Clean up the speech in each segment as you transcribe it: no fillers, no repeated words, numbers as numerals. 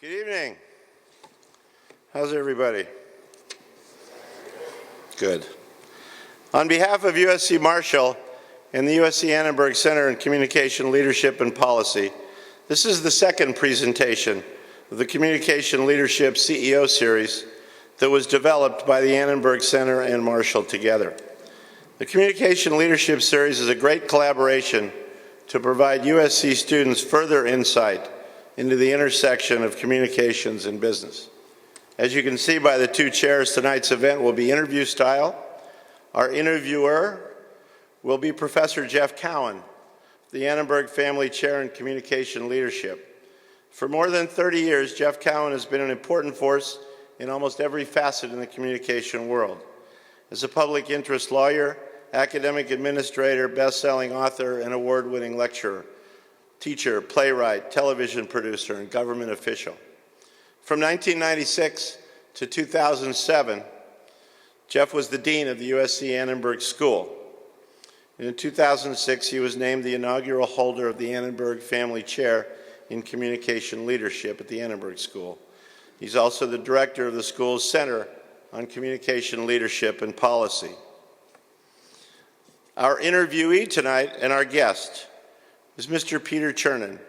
Good evening. How's everybody? Good. On behalf of USC Marshall and the USC Annenberg Center in Communication Leadership and Policy, this is the second presentation of the Communication Leadership CEO series that was developed by the Annenberg Center and Marshall together. The Communication Leadership series is a great collaboration to provide USC students further insight into the intersection of communications and business. As you can see by the two chairs, tonight's event will be interview style. Our interviewer will be Professor Geoff Cowan, the Annenberg Family Chair in Communication Leadership. For more than 30 years, Geoff Cowan has been an important force in almost every facet in the communication world. As a public interest lawyer, academic administrator, best-selling author, and award-winning lecturer, teacher, playwright, television producer, and government official. From 1996 to 2007, Geoff was the dean of the USC Annenberg School. And in 2006, he was named the inaugural holder of the Annenberg Family Chair in Communication Leadership at the Annenberg School. He's also the director of the school's Center on Communication Leadership and Policy. Our interviewee tonight and our guest is Mr. Peter Chernin,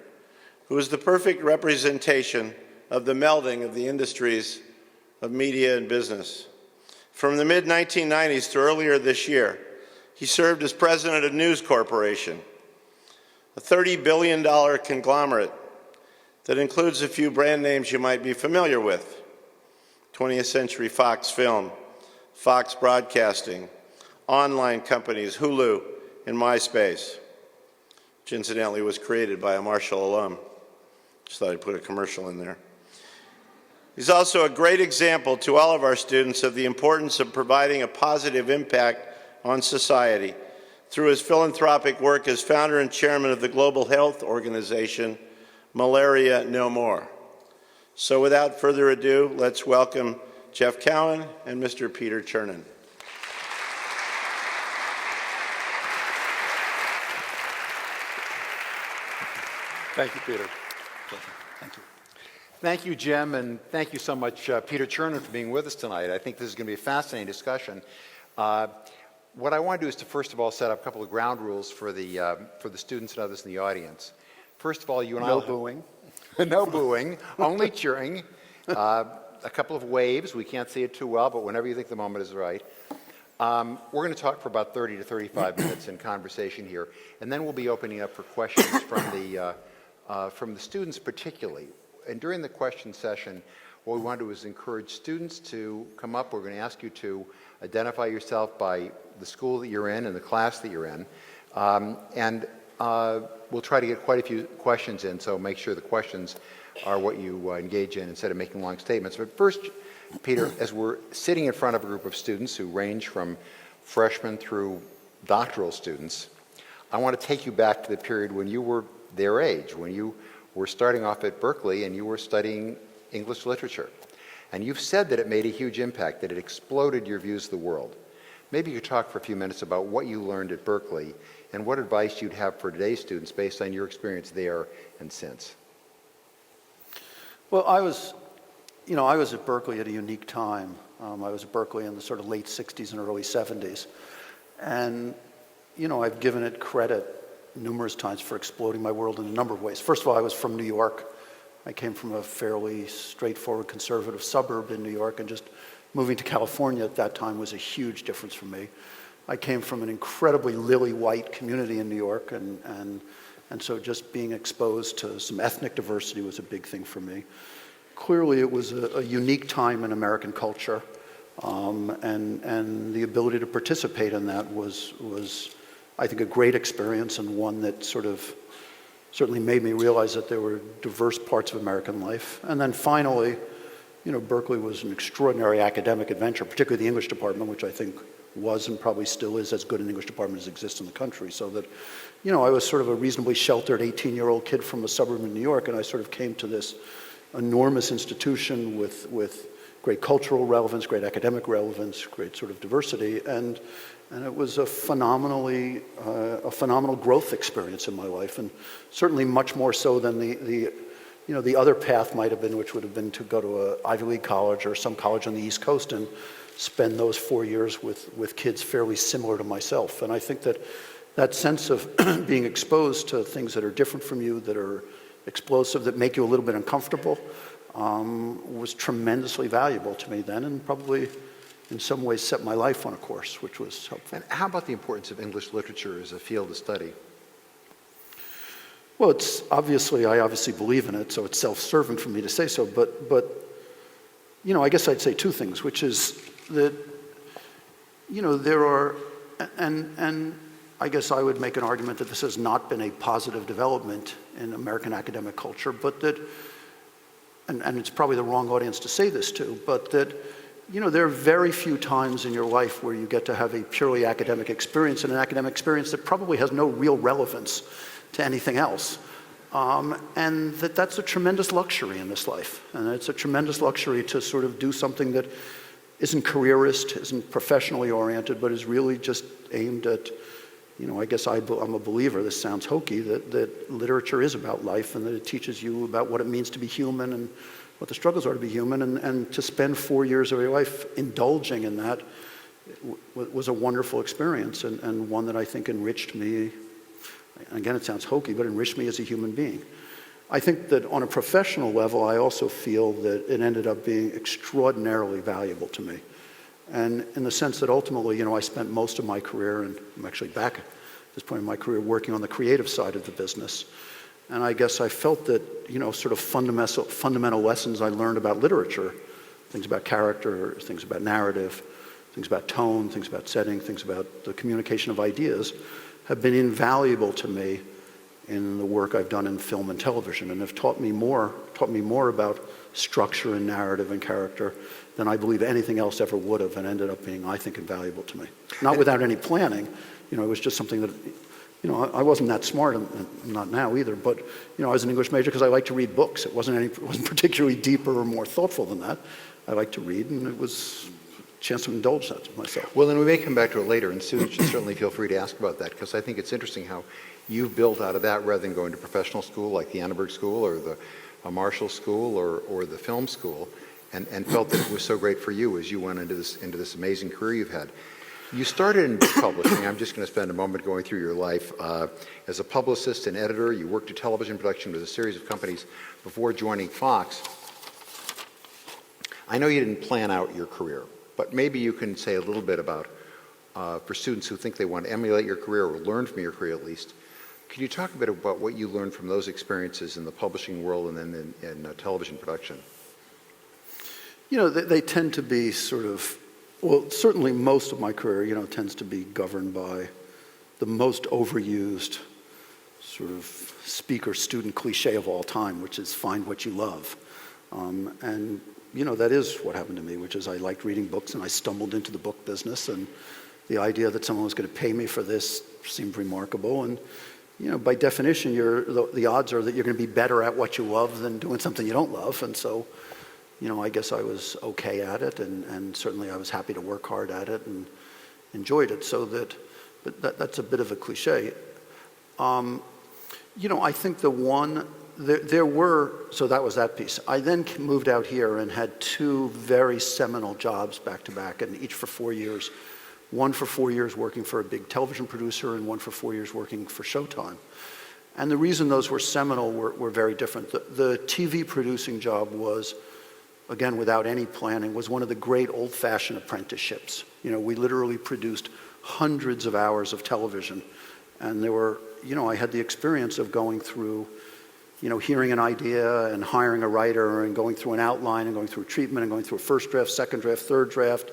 who is the perfect representation of the melding of the industries of media and business. From the mid-1990s to earlier this year, he served as president of News Corporation, a $30 billion conglomerate that includes a few brand names you might be familiar with: 20th Century Fox Film, Fox Broadcasting, online companies Hulu and MySpace, which incidentally was created by a Marshall alum. Just thought I'd put a commercial in there. He's also a great example to all of our students of the importance of providing a positive impact on society through his philanthropic work as founder and chairman of the global health organization, Malaria No More. So without further ado, let's welcome Geoff Cowan and Mr. Peter Chernin. Thank you, Peter. Thank you. Thank you, Jim, and thank you so much, Peter Chernin, for being with us tonight. I think this is going to be a fascinating discussion. What I want to do is to first of all set up a couple of ground rules for the students and others in the audience. First of all, you and No booing. No booing, only cheering. A couple of waves. We can't see it too well, but whenever you think the moment is right. We're going to talk for about 30 to 35 minutes in conversation here, and then we'll be opening up for questions from the students particularly. And during the question session, what we want to do is encourage students to come up. We're going to ask you to identify yourself by the school that you're in and the class that you're in. We'll try to get quite a few questions in, so make sure the questions are what you engage in instead of making long statements. But first, Peter, as we're sitting in front of a group of students who range from freshmen through doctoral students, I want to take you back to the period when you were their age, when you were starting off at Berkeley and you were studying English literature. And you've said that it made a huge impact, that it exploded your views of the world. Maybe you could talk for a few minutes about what you learned at Berkeley and what advice you'd have for today's students based on your experience there and since. Well, I was at Berkeley at a unique time. I was at Berkeley in the sort of late 60s and early 70s. And, I've given it credit numerous times for exploding my world in a number of ways. First of all, I was from New York. I came from a fairly straightforward conservative suburb in New York, and just moving to California at that time was a huge difference for me. I came from an incredibly lily-white community in New York, and so just being exposed to some ethnic diversity was a big thing for me. Clearly, it was a unique time in American culture, and the ability to participate in that was, I think, a great experience, and one that certainly made me realize that there were diverse parts of American life. And then finally, Berkeley was an extraordinary academic adventure, particularly the English department, which I think was and probably still is as good an English department as exists in the country. So that, I was sort of a reasonably sheltered 18-year-old kid from a suburb in New York, and I sort of came to this enormous institution with great cultural relevance, great academic relevance, great sort of diversity, and it was a phenomenal growth experience in my life, and certainly much more so than the the other path might have been, which would have been to go to an Ivy League college or some college on the East Coast and spend those 4 years with kids fairly similar to myself. And I think that sense of being exposed to things that are different from you, that are explosive, that make you a little bit uncomfortable, was tremendously valuable to me then, and probably in some ways set my life on a course, which was helpful. And how about the importance of English literature as a field of study? Well, I obviously believe in it, so it's self-serving for me to say so, but I guess I'd say two things, which is that, there are, and I guess I would make an argument that this has not been a positive development in American academic culture, but that, and it's probably the wrong audience to say this to, but that, there are very few times in your life where you get to have a purely academic experience, and an academic experience that probably has no real relevance to anything else. And that's a tremendous luxury in this life. And it's a tremendous luxury to sort of do something that isn't careerist, isn't professionally oriented, but is really just aimed at, I guess I'm a believer, this sounds hokey, that literature is about life and that it teaches you about what it means to be human and what the struggles are to be human. And to spend 4 years of your life indulging in that was a wonderful experience and one that I think enriched me. Again, it sounds hokey, but enriched me as a human being. I think that on a professional level, I also feel that it ended up being extraordinarily valuable to me. And in the sense that ultimately, I spent most of my career, and I'm actually back at this point in my career, working on the creative side of the business. And I guess I felt that, sort of fundamental lessons I learned about literature, things about character, things about narrative, things about tone, things about setting, things about the communication of ideas, have been invaluable to me in the work I've done in film and television, and have taught me more about structure and narrative and character than I believe anything else ever would have, and ended up being, I think, invaluable to me. Not without any planning. It was just something that, I wasn't that smart, and I'm not now either, but, I was an English major because I like to read books. It wasn't particularly deeper or more thoughtful than that. I like to read, and it was chance to indulge that to myself. Well, then we may come back to it later, and students should certainly feel free to ask about that, because I think it's interesting how you've built out of that rather than going to professional school like the Annenberg School or the Marshall School or the film school, and felt that it was so great for you as you went into this amazing career you've had. You started in book publishing. I'm just going to spend a moment going through your life. As a publicist and editor, you worked at television production with a series of companies before joining Fox. I know you didn't plan out your career, but maybe you can say a little bit about, for students who think they want to emulate your career or learn from your career at least, can you talk a bit about what you learned from those experiences in the publishing world and then in television production? They tend to be sort of, well, certainly most of my career, tends to be governed by the most overused sort of speaker-student cliche of all time, which is find what you love. And that is what happened to me, which is I liked reading books and I stumbled into the book business, and the idea that someone was going to pay me for this seemed remarkable. And, by definition, the odds are that you're going to be better at what you love than doing something you don't love. And so, I guess I was okay at it, and certainly I was happy to work hard at it and enjoyed it. But that's a bit of a cliche. I think so that was that piece. I then moved out here and had two very seminal jobs back to back, and each for 4 years. One for 4 years working for a big television producer, and one for 4 years working for Showtime. And the reason those were seminal were very different. The TV producing job was, again, without any planning, was one of the great old-fashioned apprenticeships. We literally produced hundreds of hours of television, and there were, I had the experience of going through, hearing an idea and hiring a writer and going through an outline and going through treatment and going through a first draft, second draft, third draft,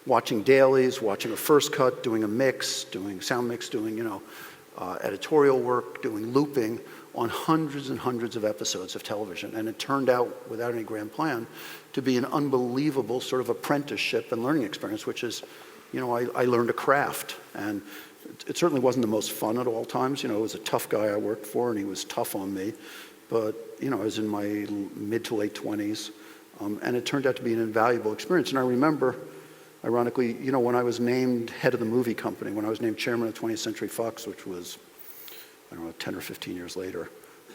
watching dailies, watching a first cut, doing a mix, doing sound mix, doing, editorial work, doing looping on hundreds and hundreds of episodes of television. And it turned out, without any grand plan, to be an unbelievable sort of apprenticeship and learning experience, which is, I learned a craft. And it certainly wasn't the most fun at all times. It was a tough guy I worked for, and he was tough on me. But, I was in my mid to late 20s, and it turned out to be an invaluable experience. And I remember, ironically, when I was named head of the movie company, when I was named chairman of 20th Century Fox, which was, 10 or 15 years later,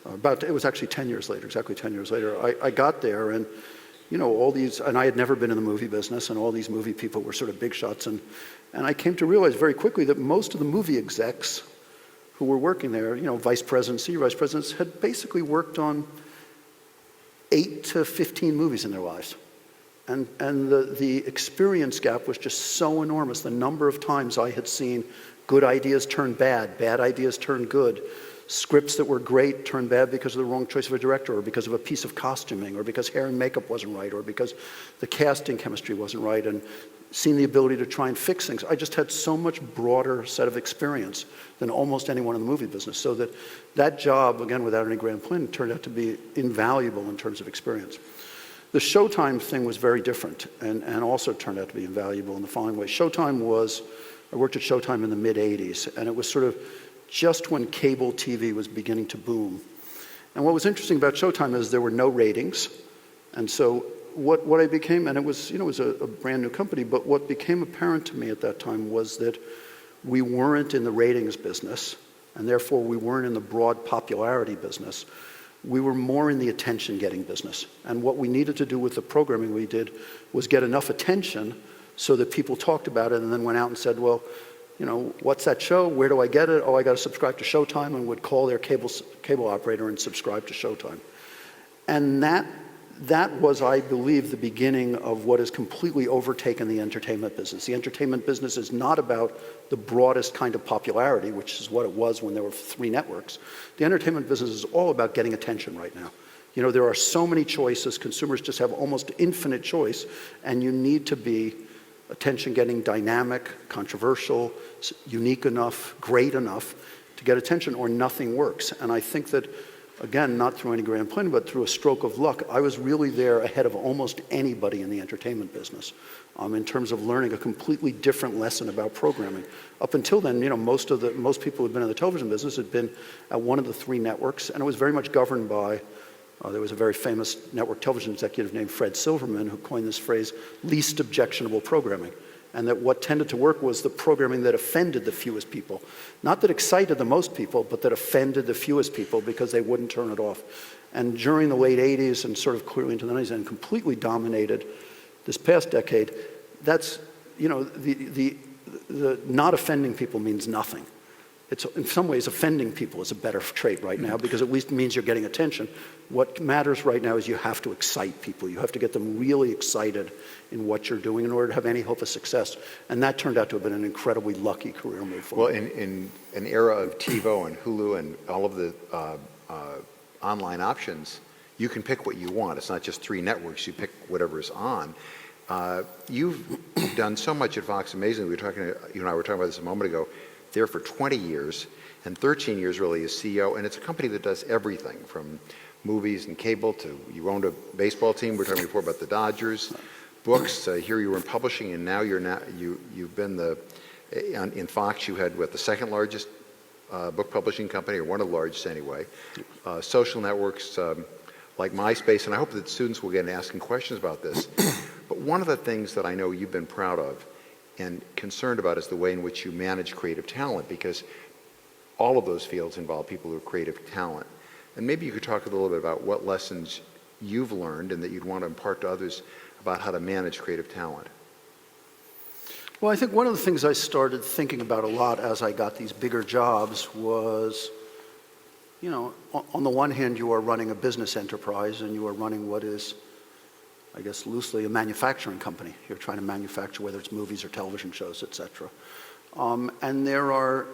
It was actually 10 years later, exactly 10 years later. I got there, and all these, and I had never been in the movie business, and all these movie people were sort of big shots, and I came to realize very quickly that most of the movie execs who were working there, vice presidents, senior vice presidents, had basically worked on 8 to 15 movies in their lives. And the experience gap was just so enormous. The number of times I had seen good ideas turn bad, bad ideas turn good, scripts that were great turned bad because of the wrong choice of a director, or because of a piece of costuming, or because hair and makeup wasn't right, or because the casting chemistry wasn't right, and seen the ability to try and fix things. I just had so much broader set of experience than almost anyone in the movie business, so that job, again, without any grand plan, turned out to be invaluable in terms of experience. The Showtime thing was very different, and also turned out to be invaluable in the following way. I worked at Showtime in the mid-'80s, and it was sort of just when cable TV was beginning to boom. And what was interesting about Showtime is there were no ratings, and so what I became, and it was a brand new company, but what became apparent to me at that time was that we weren't in the ratings business, and therefore we weren't in the broad popularity business. We were more in the attention-getting business. And what we needed to do with the programming we did was get enough attention so that people talked about it and then went out and said, well, what's that show? Where do I get it? Oh, I got to subscribe to Showtime, and would call their cable operator and subscribe to Showtime. And that was, I believe, the beginning of what has completely overtaken the entertainment business. The entertainment business is not about the broadest kind of popularity, which is what it was when there were 3 networks. The entertainment business is all about getting attention right now. There are so many choices. Consumers just have almost infinite choice, and you need to be attention-getting, dynamic, controversial, unique enough, great enough to get attention, or nothing works. And I think that, again, not through any grand plan, but through a stroke of luck, I was really there ahead of almost anybody in the entertainment business in terms of learning a completely different lesson about programming. Up until then, most people who had been in the television business had been at one of the 3 networks, and it was very much governed by there was a very famous network television executive named Fred Silverman who coined this phrase, least objectionable programming. And that what tended to work was the programming that offended the fewest people. Not that excited the most people, but that offended the fewest people because they wouldn't turn it off. And during the late 80s and sort of clearly into the 90s and completely dominated this past decade, that's, the not offending people means nothing. It's, in some ways, offending people is a better trait right now because at least it means you're getting attention. What matters right now is you have to excite people. You have to get them really excited in what you're doing in order to have any hope of success. And that turned out to have been an incredibly lucky career move for me. Well, in an era of TiVo and Hulu and all of the online options, you can pick what you want. It's not just 3 networks. You pick whatever's on. You've done so much at Fox. Amazingly, you and I were talking about this a moment ago. There for 20 years, and 13 years really as CEO, and it's a company that does everything from movies and cable to, you owned a baseball team, we were talking before about the Dodgers, books, here you were in publishing, and now you've been in Fox you had, the second largest book publishing company, or one of the largest anyway, social networks like MySpace, and I hope that students will get asking questions about this, but one of the things that I know you've been proud of and concerned about is the way in which you manage creative talent, because all of those fields involve people who are creative talent. And maybe you could talk a little bit about what lessons you've learned and that you'd want to impart to others about how to manage creative talent. Well, I think one of the things I started thinking about a lot as I got these bigger jobs was, on the one hand, you are running a business enterprise and you are running what is, I guess, loosely a manufacturing company. You're trying to manufacture, whether it's movies or television shows, et cetera. And there are,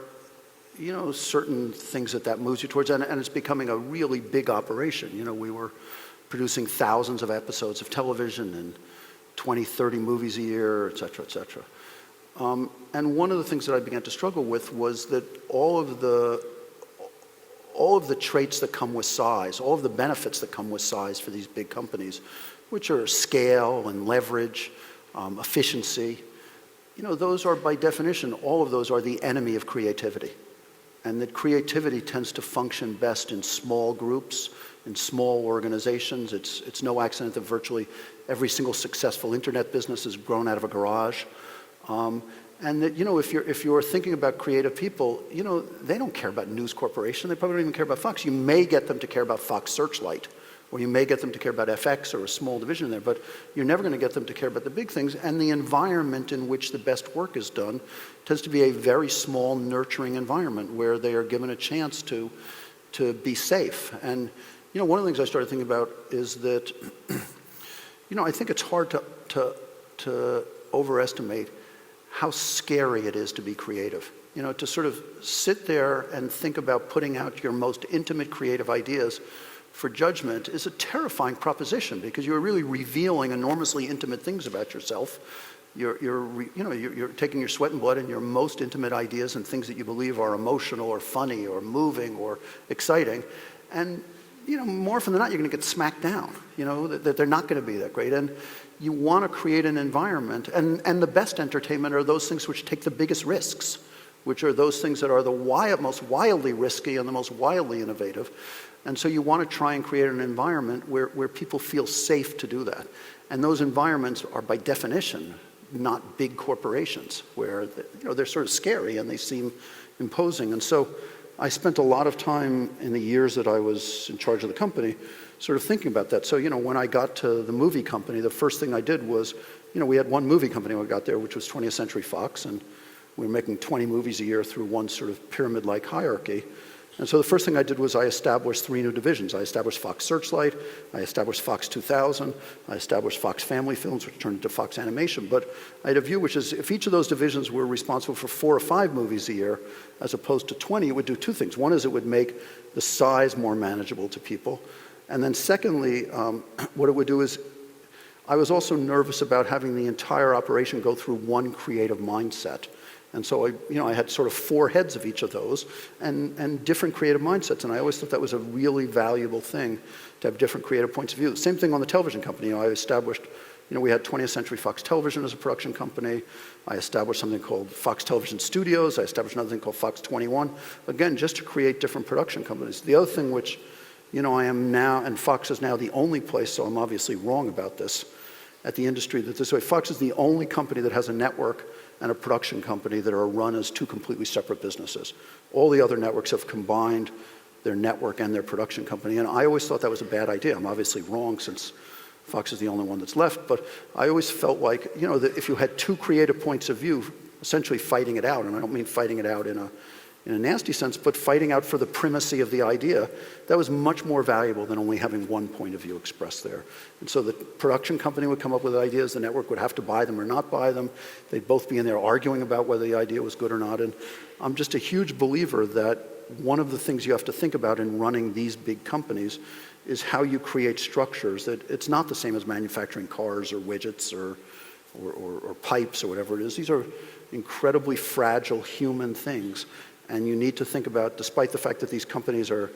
certain things that moves you towards, and it's becoming a really big operation. We were producing thousands of episodes of television and 20, 30 movies a year, et cetera, et cetera. And one of the things that I began to struggle with was that all of the traits that come with size, all of the benefits that come with size for these big companies, which are scale and leverage, efficiency, those are by definition, all of those are the enemy of creativity. And that creativity tends to function best in small groups, in small organizations. It's no accident that virtually every single successful internet business is grown out of a garage. And that, if you're thinking about creative people, they don't care about News Corporation. They probably don't even care about Fox. You may get them to care about Fox Searchlight, or you may get them to care about FX or a small division in there, but you're never going to get them to care about the big things. And the environment in which the best work is done tends to be a very small, nurturing environment where they are given a chance to be safe. And, one of the things I started thinking about is that, I think it's hard to overestimate how scary it is to be creative. To sort of sit there and think about putting out your most intimate creative ideas for judgment is a terrifying proposition, because you're really revealing enormously intimate things about yourself. You're taking your sweat and blood and your most intimate ideas and things that you believe are emotional or funny or moving or exciting, and more often than not, you're going to get smacked down. That they're not going to be that great. And you want to create an environment, and the best entertainment are those things which take the biggest risks, which are those things that are the most wildly risky and the most wildly innovative. And so you want to try and create an environment where people feel safe to do that. And those environments are, by definition, not big corporations, where they're sort of scary and they seem imposing. And so I spent a lot of time in the years that I was in charge of the company sort of thinking about that. So, when I got to the movie company, the first thing I did was, we had one movie company when I got there, which was 20th Century Fox, and we were making 20 movies a year through one sort of pyramid-like hierarchy. And so the first thing I did was I established 3 new divisions. I established Fox Searchlight, I established Fox 2000, I established Fox Family Films, which turned into Fox Animation. But I had a view, which is if each of those divisions were responsible for 4 or 5 movies a year, as opposed to 20, it would do 2 things. One is it would make the size more manageable to people. And then secondly, what it would do is, I was also nervous about having the entire operation go through one creative mindset. And so I had sort of 4 heads of each of those and different creative mindsets. And I always thought that was a really valuable thing, to have different creative points of view. Same thing on the television company. I established, we had 20th Century Fox Television as a production company. I established something called Fox Television Studios. I established another thing called Fox 21. Again, just to create different production companies. The other thing which, I am now, and Fox is now the only place, so I'm obviously wrong about this, at the industry, that this way, Fox is the only company that has a network and a production company that are run as 2 completely separate businesses. All the other networks have combined their network and their production company, and I always thought that was a bad idea. I'm obviously wrong, since Fox is the only one that's left, but I always felt like, that if you had 2 creative points of view, essentially fighting it out, and I don't mean fighting it out in a nasty sense, but fighting out for the primacy of the idea, that was much more valuable than only having one point of view expressed there. And so the production company would come up with ideas, the network would have to buy them or not buy them. They'd both be in there arguing about whether the idea was good or not. And I'm just a huge believer that one of the things you have to think about in running these big companies is how you create structures that it's not the same as manufacturing cars or widgets or pipes or whatever it is. These are incredibly fragile human things. And you need to think about, despite the fact that these companies are,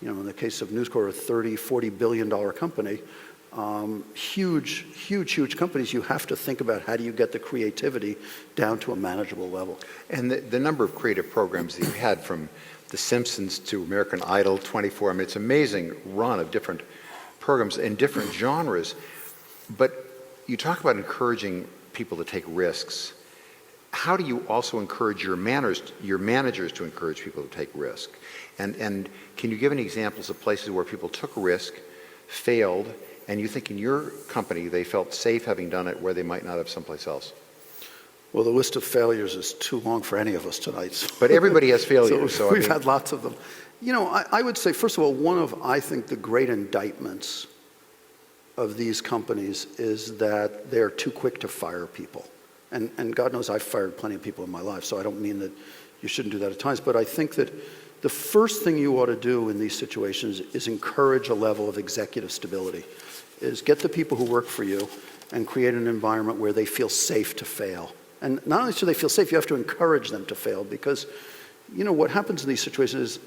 in the case of News Corp, a $30, $40 billion company, huge companies, you have to think about how do you get the creativity down to a manageable level. And the number of creative programs that you had, from The Simpsons to American Idol, 24, it's an amazing run of different programs in different genres. But you talk about encouraging people to take risks. How do you also encourage your managers to encourage people to take risk? And can you give any examples of places where people took a risk, failed, and you think in your company they felt safe having done it where they might not have someplace else? Well, the list of failures is too long for any of us tonight. So. But everybody has failures. So we've had lots of them. I would say, first of all, one of, I think, the great indictments of these companies is that they're too quick to fire people. And God knows I've fired plenty of people in my life, so I don't mean that you shouldn't do that at times, but I think that the first thing you ought to do in these situations is encourage a level of executive stability, is get the people who work for you and create an environment where they feel safe to fail. And not only do they feel safe, you have to encourage them to fail, because, what happens in these situations is,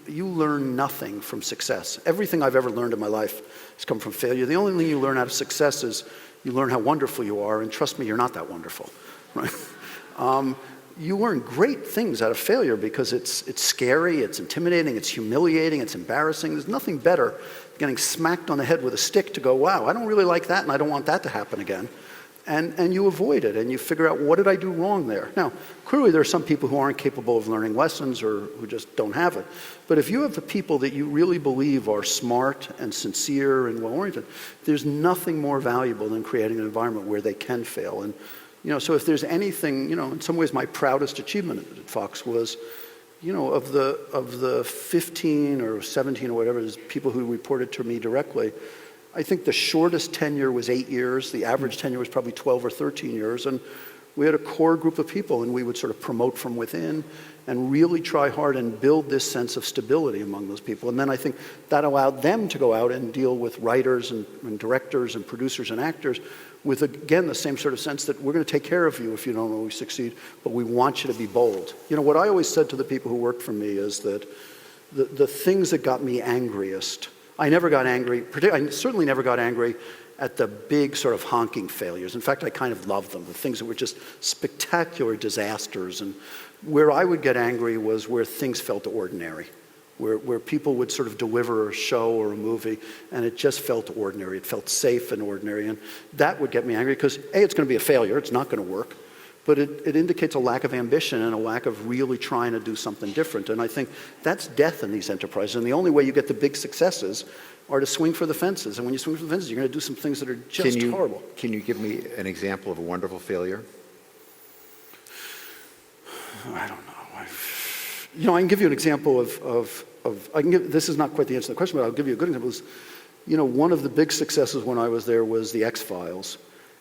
you learn nothing from success. Everything I've ever learned in my life has come from failure. The only thing you learn out of success is you learn how wonderful you are, and trust me, you're not that wonderful, right? You learn great things out of failure because it's scary, it's intimidating, it's humiliating, it's embarrassing. There's nothing better than getting smacked on the head with a stick to go, wow, I don't really like that and I don't want that to happen again, And you avoid it, and you figure out, what did I do wrong there? Now, clearly there are some people who aren't capable of learning lessons or who just don't have it. But if you have the people that you really believe are smart and sincere and well-oriented, there's nothing more valuable than creating an environment where they can fail. And, so if there's anything, in some ways my proudest achievement at Fox was, of the 15 or 17 or whatever, people who reported to me directly, I think the shortest tenure was 8 years. The average tenure was probably 12 or 13 years. And we had a core group of people, and we would sort of promote from within and really try hard and build this sense of stability among those people. And then I think that allowed them to go out and deal with writers and directors and producers and actors with, again, the same sort of sense that we're going to take care of you if you don't always succeed, but we want you to be bold. What I always said to the people who worked for me is that the things that got me angriest, I never got angry, I certainly never got angry at the big sort of honking failures. In fact, I kind of loved them, the things that were just spectacular disasters. And where I would get angry was where things felt ordinary, where people would sort of deliver a show or a movie and it just felt ordinary. It felt safe and ordinary. And that would get me angry because, A, it's going to be a failure. It's not going to work. But it indicates a lack of ambition and a lack of really trying to do something different. And I think that's death in these enterprises. And the only way you get the big successes are to swing for the fences. And when you swing for the fences, you're going to do some things that are just horrible. Can you give me an example of a wonderful failure? I don't know. I can give you an example this is not quite the answer to the question, but I'll give you a good example. One of the big successes when I was there was the X-Files.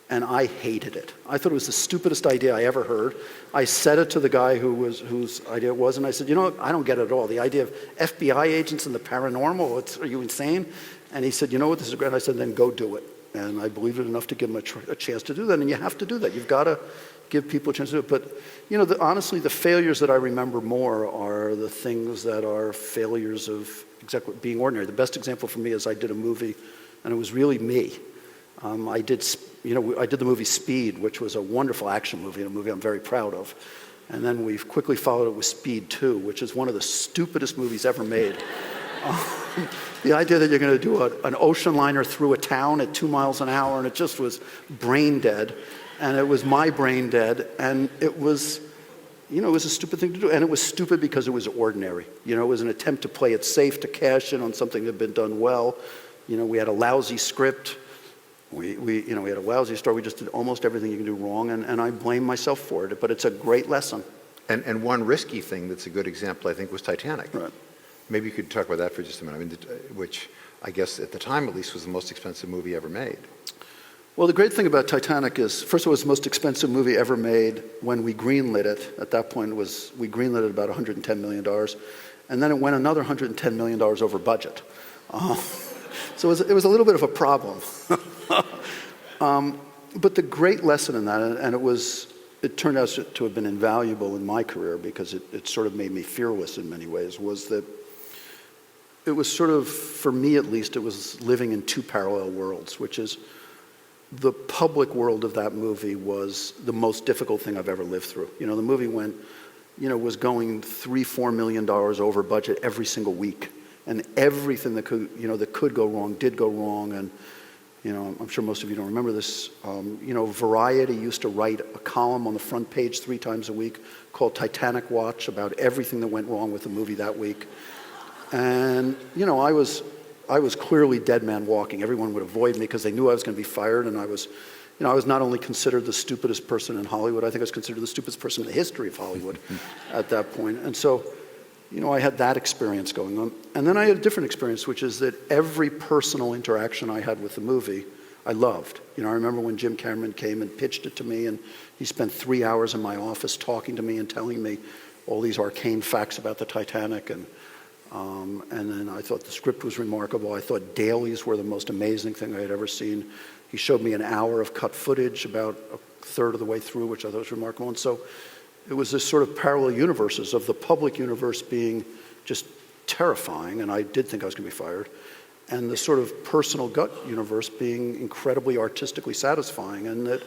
And I hated it. I thought it was the stupidest idea I ever heard. I said it to the guy whose idea it was, and I said, I don't get it at all. The idea of FBI agents and the paranormal, are you insane? And he said, this is great. And I said, then go do it. And I believed it enough to give him a chance to do that. And you have to do that. You've got to give people a chance to do it. But, honestly, the failures that I remember more are the things that are failures of exactly being ordinary. The best example for me is I did a movie, and it was really me. I did the movie Speed, which was a wonderful action movie, and a movie I'm very proud of. And then we quickly followed it with Speed 2, which is one of the stupidest movies ever made. The idea that you're going to do an ocean liner through a town at 2 miles an hour, and it just was brain dead. And it was my brain dead, and it was, it was a stupid thing to do. And it was stupid because it was ordinary. It was an attempt to play it safe, to cash in on something that had been done well. We had a lousy script. We had a lousy story. We just did almost everything you can do wrong, and I blame myself for it. But it's a great lesson. And one risky thing that's a good example, I think, was Titanic. Right. Maybe you could talk about that for just a minute. Which I guess at the time, at least, was the most expensive movie ever made. Well, the great thing about Titanic is, first of all, it was the most expensive movie ever made when we greenlit it. At that point, we greenlit it about $110 million, and then it went another $110 million over budget. So it was a little bit of a problem. But the great lesson in that, and it turned out to have been invaluable in my career because it sort of made me fearless in many ways, was that it was sort of, for me at least, it was living in two parallel worlds, which is the public world of that movie was the most difficult thing I've ever lived through. The movie was going $3-4 million over budget every single week. And everything that could go wrong did go wrong. And, I'm sure most of you don't remember this. Variety used to write a column on the front page 3 times a week called Titanic Watch about everything that went wrong with the movie that week. And, I was clearly dead man walking. Everyone would avoid me because they knew I was going to be fired. And I was not only considered the stupidest person in Hollywood, I think I was considered the stupidest person in the history of Hollywood at that point. And so, I had that experience going on. And then I had a different experience, which is that every personal interaction I had with the movie, I loved. I remember when Jim Cameron came and pitched it to me, and he spent 3 hours in my office talking to me and telling me all these arcane facts about the Titanic. And then I thought the script was remarkable. I thought dailies were the most amazing thing I had ever seen. He showed me an hour of cut footage about a third of the way through, which I thought was remarkable. And so it was this sort of parallel universes of the public universe being just terrifying, and I did think I was going to be fired, and the sort of personal gut universe being incredibly artistically satisfying. And that,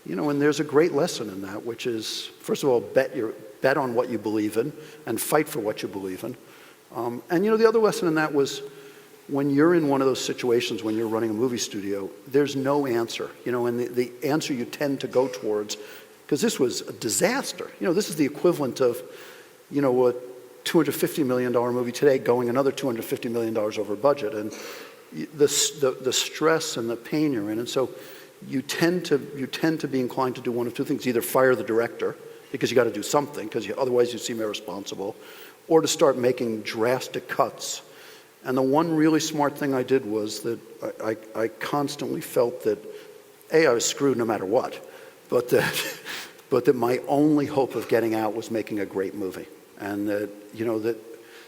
and there's a great lesson in that, which is, first of all, bet on what you believe in and fight for what you believe in. And the other lesson in that was, when you're in one of those situations when you're running a movie studio, there's no answer, and the answer you tend to go towards, because this was a disaster. This is the equivalent of, a $250 million movie today going another $250 million over budget, and the stress and the pain you're in, and so you tend to be inclined to do one of two things: either fire the director because you got to do something, because otherwise you seem irresponsible, or to start making drastic cuts. And the one really smart thing I did was that I constantly felt that, I was screwed no matter what, but that my only hope of getting out was making a great movie. And that,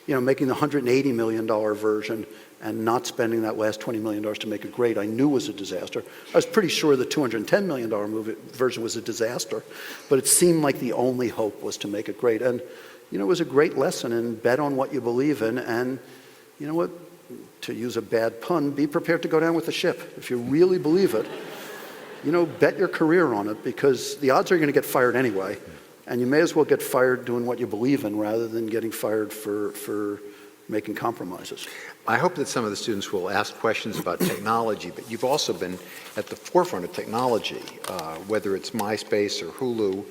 making the $180 million version and not spending that last $20 million to make it great, I knew was a disaster. I was pretty sure the $210 million version was a disaster, but it seemed like the only hope was to make it great. And, it was a great lesson in bet on what you believe in, and you know what, to use a bad pun, be prepared to go down with the ship. If you really believe it, bet your career on it, because the odds are you're going to get fired anyway, and you may as well get fired doing what you believe in rather than getting fired for making compromises. I hope that some of the students will ask questions about technology, but you've also been at the forefront of technology, whether it's MySpace or Hulu,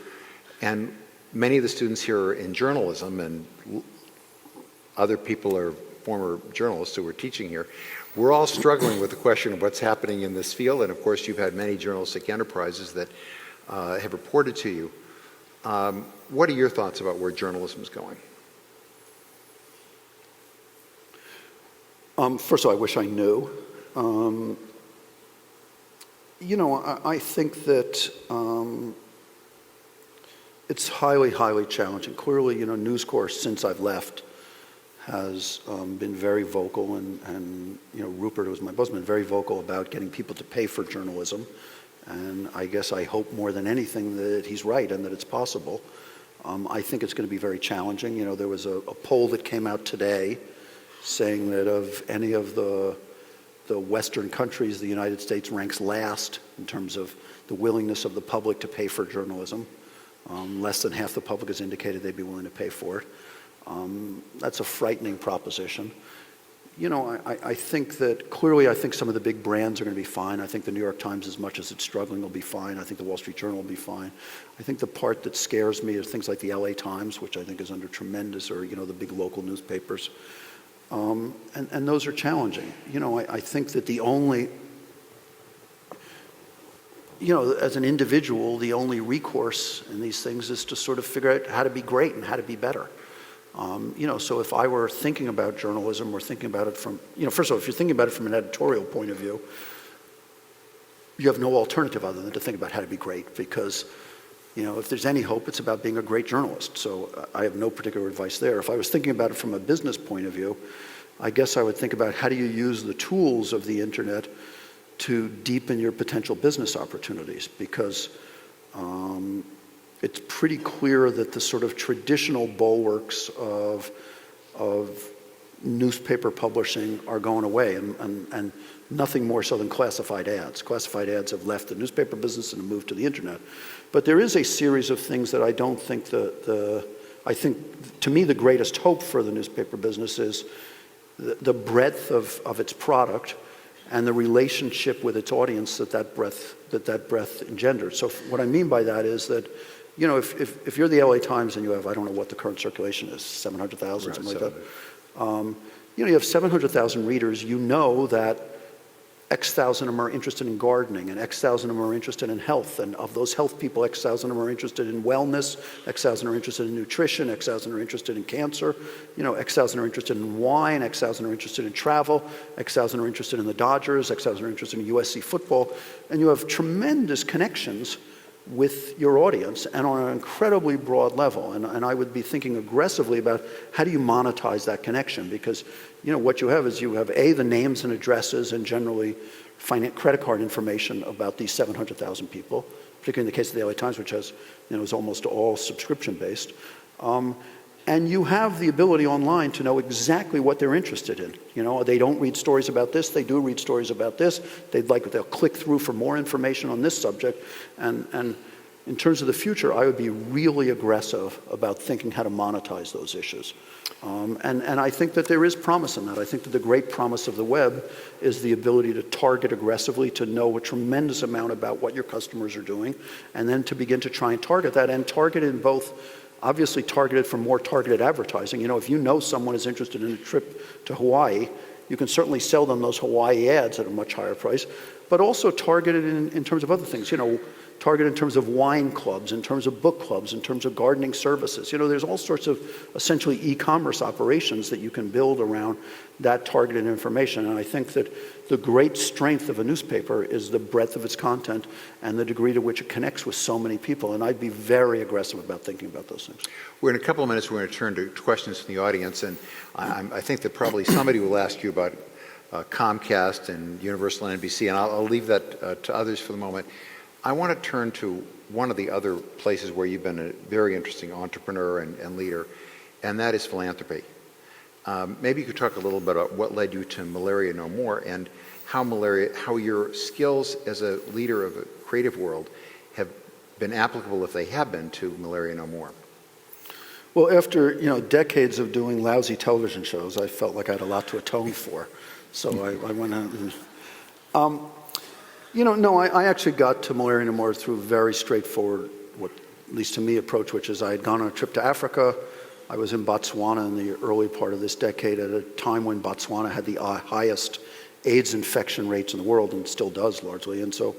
and many of the students here are in journalism, and other people are former journalists who are teaching here. We're all struggling with the question of what's happening in this field, and of course you've had many journalistic enterprises that have reported to you. What are your thoughts about where journalism is going? First of all, I wish I knew. I think that it's highly, highly challenging. Clearly, News Corps, since I've left, has been very vocal, and Rupert, who was my boss, been very vocal about getting people to pay for journalism. And I guess I hope more than anything that he's right and that it's possible. I think it's going to be very challenging. There was a poll that came out today saying that of any of the Western countries, the United States ranks last in terms of the willingness of the public to pay for journalism. Less than half the public has indicated they'd be willing to pay for it. That's a frightening proposition. I think that clearly, I think some of the big brands are going to be fine. I think the New York Times, as much as it's struggling, will be fine. I think the Wall Street Journal will be fine. I think the part that scares me is things like the LA Times, which I think is under tremendous, or the big local newspapers. And those are challenging. I think that the only, as an individual, the only recourse in these things is to sort of figure out how to be great and how to be better. So if I were thinking about journalism or thinking about it from, first of all, if you're thinking about it from an editorial point of view, you have no alternative other than to think about how to be great, because, if there's any hope, it's about being a great journalist. So I have no particular advice there. If I was thinking about it from a business point of view, I guess I would think about how do you use the tools of the internet to deepen your potential business opportunities, because it's pretty clear that the sort of traditional bulwarks of newspaper publishing are going away, and nothing more so than classified ads. Classified ads have left the newspaper business and have moved to the internet. But there is a series of things that I don't think I think, to me, the greatest hope for the newspaper business is the breadth of its product and the relationship with its audience that breadth engenders. So what I mean by that is that, if you're the LA Times and you have, I don't know what the current circulation is, 700,000, something like that. You have 700,000 readers, that X thousand of them are interested in gardening, and X thousand of them are interested in health, and of those health people, X thousand of them are interested in wellness, X thousand are interested in nutrition, X thousand are interested in cancer, X thousand are interested in wine, X thousand are interested in travel, X thousand are interested in the Dodgers, X thousand are interested in USC football, and you have tremendous connections with your audience, and on an incredibly broad level. And I would be thinking aggressively about how do you monetize that connection, because what you have is the names and addresses and generally credit card information about these 700,000 people, particularly in the case of the LA Times, which has is almost all subscription based. And you have the ability online to know exactly what they're interested in. They don't read stories about this, they do read stories about this. They'll click through for more information on this subject. And in terms of the future, I would be really aggressive about thinking how to monetize those issues. And I think that there is promise in that. I think that the great promise of the web is the ability to target aggressively, to know a tremendous amount about what your customers are doing, and then to begin to try and target that, and target in both, obviously targeted for more targeted advertising. You know, if you know someone is interested in a trip to Hawaii, you can certainly sell them those Hawaii ads at a much higher price, but also targeted in terms of other things. You know, target in terms of wine clubs, in terms of book clubs, in terms of gardening services. You know, there's all sorts of essentially e-commerce operations that you can build around that targeted information. And I think that the great strength of a newspaper is the breadth of its content and the degree to which it connects with so many people. And I'd be very aggressive about thinking about those things. We're in a couple of minutes, we're going to turn to questions from the audience. And I think that probably somebody will ask you about Comcast and Universal and NBC, and I'll leave that to others for the moment. I want to turn to one of the other places where you've been a very interesting entrepreneur and leader, and that is philanthropy. Maybe you could talk a little bit about what led you to Malaria No More and how your skills as a leader of a creative world have been applicable, if they have been, to Malaria No More. Well, after decades of doing lousy television shows, I felt like I had a lot to atone for. So I went out and... No, I actually got to Malaria No More through a very straightforward, at least to me, approach, which is I had gone on a trip to Africa. I was in Botswana in the early part of this decade at a time when Botswana had the highest AIDS infection rates in the world, and still does largely. And so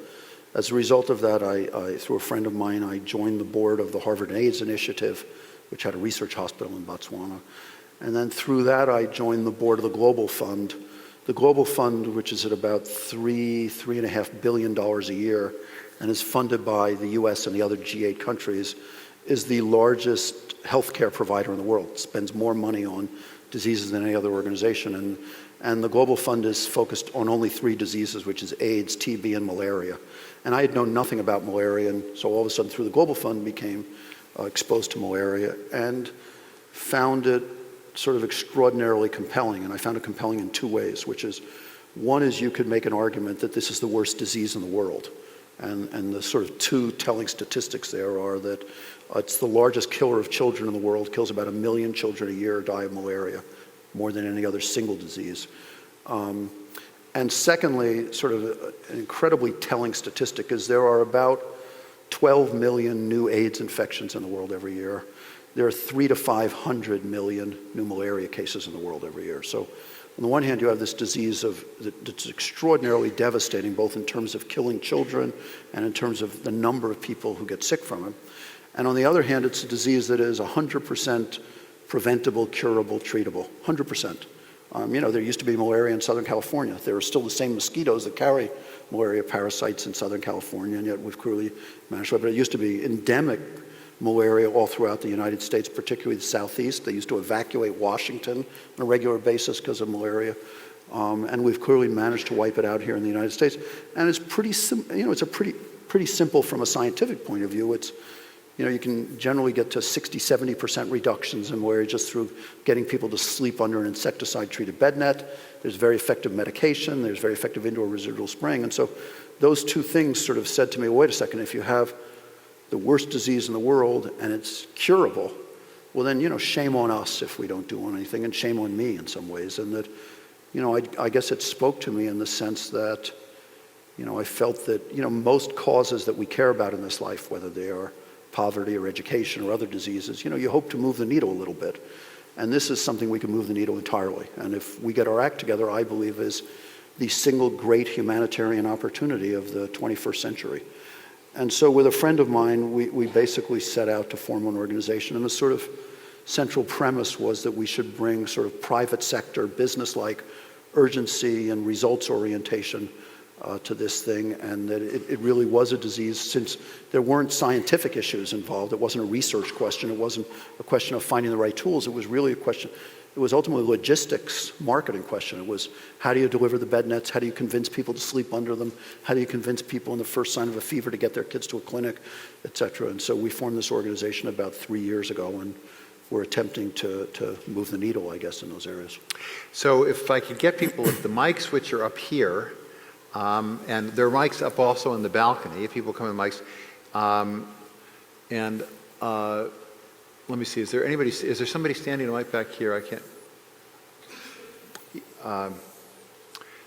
as a result of that, I through a friend of mine, I joined the board of the Harvard AIDS Initiative, which had a research hospital in Botswana. And then through that, I joined the board of the Global Fund. The Global Fund, which is at about $3.5 billion a year and is funded by the US and the other G8 countries, is the largest healthcare provider in the world. It spends more money on diseases than any other organization. And the Global Fund is focused on only 3 diseases, which is AIDS, TB, and malaria. And I had known nothing about malaria, and so all of a sudden through the Global Fund became exposed to malaria and found it sort of extraordinarily compelling. And I found it compelling in 2 ways, which is, one is you could make an argument that this is the worst disease in the world. And the sort of 2 telling statistics there are that it's the largest killer of children in the world, kills about 1 million children a year die of malaria, more than any other single disease. And secondly, sort of an incredibly telling statistic is there are about 12 million new AIDS infections in the world every year. There are 300 to 500 million new malaria cases in the world every year. So on the one hand, you have this disease that's extraordinarily devastating, both in terms of killing children and in terms of the number of people who get sick from it. And on the other hand, it's a disease that is 100% preventable, curable, treatable, 100%. There used to be malaria in Southern California. There are still the same mosquitoes that carry malaria parasites in Southern California, and yet we've clearly managed to, but it used to be endemic malaria all throughout the United States, particularly the Southeast. They used to evacuate Washington on a regular basis because of malaria. And we've clearly managed to wipe it out here in the United States. And it's pretty simple from a scientific point of view. It's, you can generally get to 60, 70% reductions in malaria just through getting people to sleep under an insecticide-treated bed net. There's very effective medication. There's very effective indoor residual spraying. And so those 2 things sort of said to me, wait a second, if you have the worst disease in the world and it's curable, well then, shame on us if we don't do anything, and shame on me in some ways. And that, I guess it spoke to me in the sense that, I felt that, most causes that we care about in this life, whether they are poverty or education or other diseases, you hope to move the needle a little bit. And this is something we can move the needle entirely. And if we get our act together, I believe is the single great humanitarian opportunity of the 21st century. And so with a friend of mine, we basically set out to form an organization, and the sort of central premise was that we should bring sort of private sector, business-like urgency and results orientation to this thing, and that it really was a disease since there weren't scientific issues involved. It wasn't a research question. It wasn't a question of finding the right tools. It was really a question. It was ultimately a logistics marketing question. It was, how do you deliver the bed nets? How do you convince people to sleep under them? How do you convince people in the first sign of a fever to get their kids to a clinic, et cetera? And so we formed this organization about 3 years ago, and we're attempting to move the needle, I guess, in those areas. So if I could get people, if the mics which are up here, and there are mics up also in the balcony, if people come in mics, And let me see, is there somebody standing right back here? I can't.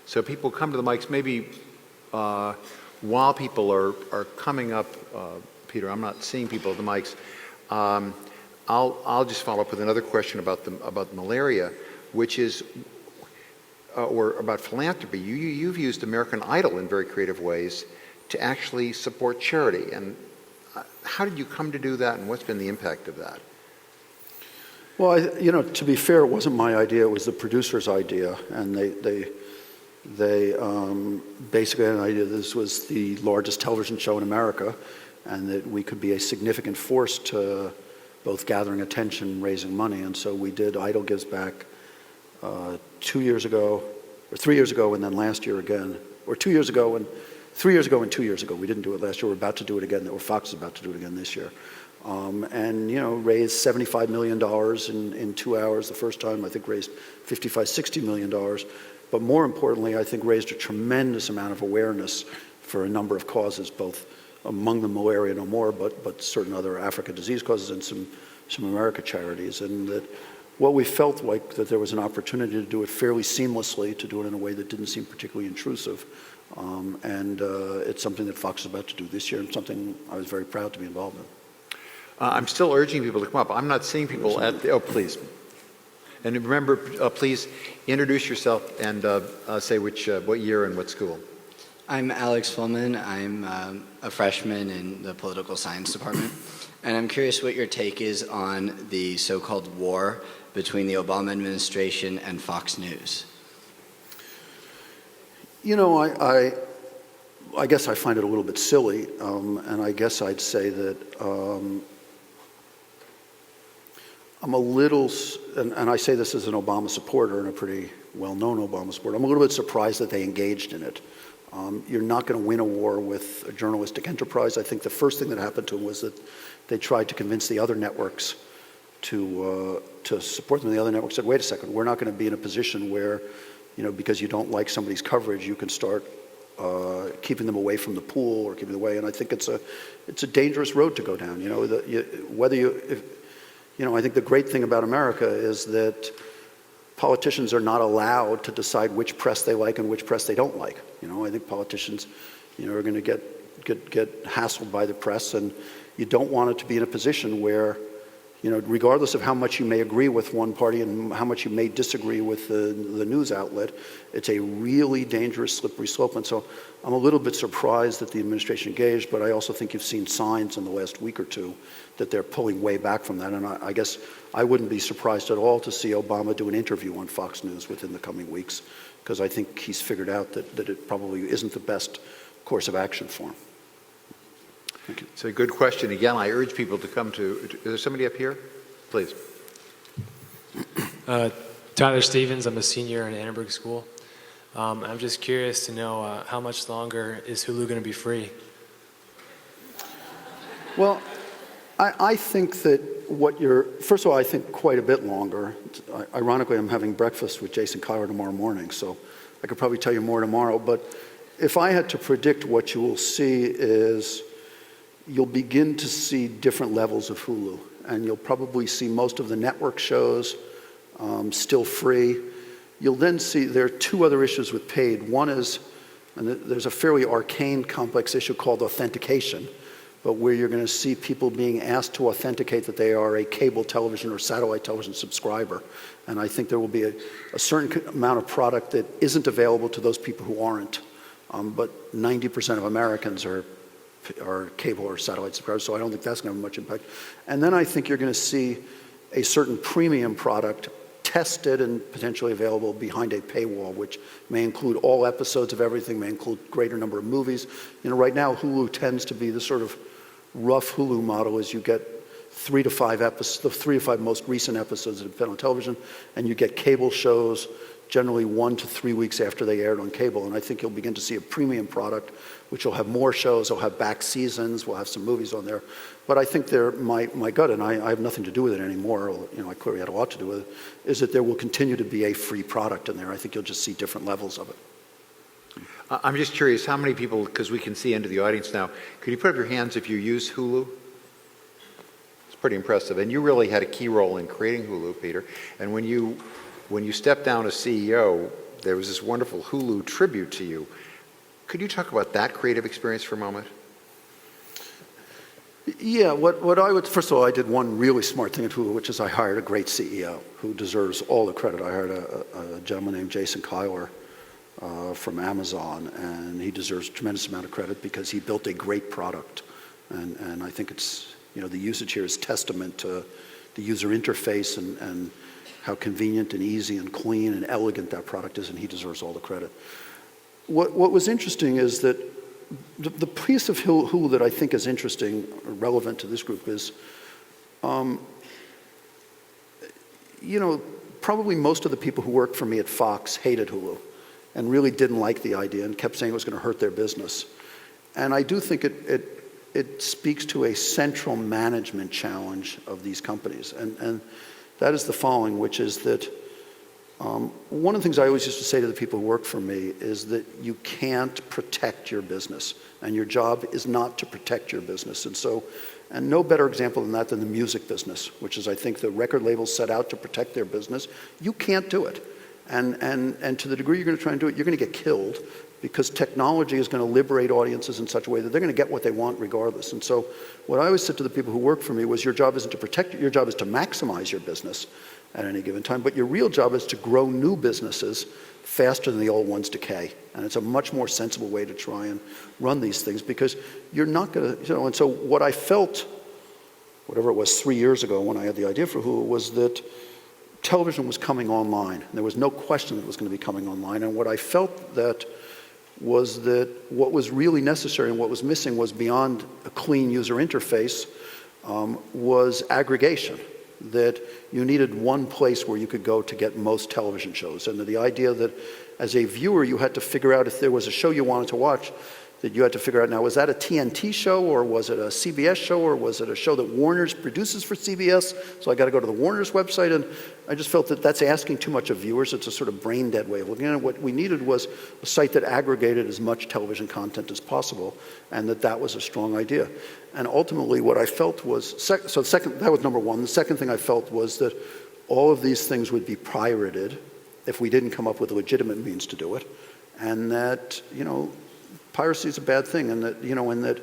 So people come to the mics, maybe while people are coming up, Peter, I'm not seeing people at the mics. I'll just follow up with another question about malaria, which is, or about philanthropy. You've used American Idol in very creative ways to actually support charity. And how did you come to do that, and what's been the impact of that? Well, to be fair, it wasn't my idea. It was the producer's idea, and they basically had an idea this was the largest television show in America, and that we could be a significant force to both gathering attention, raising money. And so we did Idol Gives Back 2 years ago, or 3 years ago, and then last year again, or 2 years ago, and 3 years ago and 2 years ago. We didn't do it last year. We're about to do it again, or Fox is about to do it again this year. And raised $75 million in 2 hours the first time. I think raised $60 million. But more importantly, I think raised a tremendous amount of awareness for a number of causes, both among them Malaria No More, but certain other Africa disease causes and some America charities. And that what we felt like that there was an opportunity to do it fairly seamlessly, to do it in a way that didn't seem particularly intrusive. And it's something that Fox is about to do this year, and something I was very proud to be involved in. I'm still urging people to come up. I'm not seeing people at the, oh, please. And remember, please introduce yourself and say what year and what school. I'm Alex Fullman. I'm a freshman in the political science department. And I'm curious what your take is on the so-called war between the Obama administration and Fox News. I guess I find it a little bit silly, and I guess I'd say that I'm a little, and I say this as an Obama supporter and a pretty well-known Obama supporter, I'm a little bit surprised that they engaged in it. You're not going to win a war with a journalistic enterprise. I think the first thing that happened to them was that they tried to convince the other networks to support them. The other networks said, wait a second, we're not going to be in a position where, because you don't like somebody's coverage, you can start keeping them away from the pool or keeping them away. And I think it's a dangerous road to go down. I think the great thing about America is that politicians are not allowed to decide which press they like and which press they don't like. I think politicians, are going to get hassled by the press, and you don't want it to be in a position where, regardless of how much you may agree with one party and how much you may disagree with the news outlet, it's a really dangerous, slippery slope. And so I'm a little bit surprised that the administration engaged, but I also think you've seen signs in the last week or two that they're pulling way back from that. And I guess I wouldn't be surprised at all to see Obama do an interview on Fox News within the coming weeks, because I think he's figured out that it probably isn't the best course of action for him. Thank you. It's a good question. Again, I urge people to come to, is there somebody up here? Please. Tyler Stevens, I'm a senior in Annenberg School. I'm just curious to know how much longer is Hulu going to be free? Well, I think that first of all, I think quite a bit longer. Ironically, I'm having breakfast with Jason Kyler tomorrow morning, so I could probably tell you more tomorrow. But if I had to predict, what you will see is you'll begin to see different levels of Hulu, and you'll probably see most of the network shows still free. You'll then see there are two other issues with paid. One is, and there's a fairly arcane, complex issue called authentication, but where you're going to see people being asked to authenticate that they are a cable television or satellite television subscriber. And I think there will be a certain amount of product that isn't available to those people who aren't. But 90% of Americans are cable or satellite subscribers, so I don't think that's going to have much impact. And then I think you're going to see a certain premium product tested and potentially available behind a paywall, which may include all episodes of everything, may include greater number of movies. Right now Hulu tends to be the sort of rough Hulu model is you get 3 to 5 episodes, the 3 to 5 most recent episodes that have been on television, and you get cable shows generally 1 to 3 weeks after they aired on cable. And I think you'll begin to see a premium product, which will have more shows, will have back seasons, will have some movies on there. But I think my gut, and I have nothing to do with it anymore, I clearly had a lot to do with it, is that there will continue to be a free product in there. I think you'll just see different levels of it. I'm just curious, how many people, because we can see into the audience now, could you put up your hands if you use Hulu? pretty impressive. And you really had a key role in creating Hulu, Peter. And when you stepped down as CEO, there was this wonderful Hulu tribute to you. Could you talk about that creative experience for a moment? Yeah, what I would, first of all, I did one really smart thing at Hulu, which is I hired a great CEO who deserves all the credit. I hired a gentleman named Jason Kyler from Amazon, and he deserves a tremendous amount of credit because he built a great product. And I think it's, the usage here is testament to the user interface and how convenient and easy and clean and elegant that product is, and he deserves all the credit. What was interesting is that the piece of Hulu that I think is interesting, or relevant to this group is, probably most of the people who worked for me at Fox hated Hulu and really didn't like the idea and kept saying it was going to hurt their business. And I do think it speaks to a central management challenge of these companies. And that is the following, which is that one of the things I always used to say to the people who work for me is that you can't protect your business, and your job is not to protect your business. And no better example than that than the music business, which is, I think, the record labels set out to protect their business. You can't do it. And to the degree you're going to try and do it, you're going to get killed because technology is going to liberate audiences in such a way that they're going to get what they want regardless. And so what I always said to the people who work for me was your job isn't to protect it, your job is to maximize your business at any given time, but your real job is to grow new businesses faster than the old ones decay. And it's a much more sensible way to try and run these things because you're not going to, and so what I felt, whatever it was 3 years ago when I had the idea for Hulu, was that television was coming online. There was no question that it was going to be coming online. And what I felt that was that what was really necessary and what was missing was beyond a clean user interface was aggregation. That you needed one place where you could go to get most television shows. And the idea that as a viewer you had to figure out if there was a show you wanted to watch, that you had to figure out, now, was that a TNT show, or was it a CBS show, or was it a show that Warner's produces for CBS? So I got to go to the Warner's website, and I just felt that that's asking too much of viewers. It's a sort of brain-dead way of looking at it. What we needed was a site that aggregated as much television content as possible, and that was a strong idea. And ultimately, what I felt was, that was number one. The second thing I felt was that all of these things would be pirated if we didn't come up with a legitimate means to do it, and that, piracy is a bad thing, and that,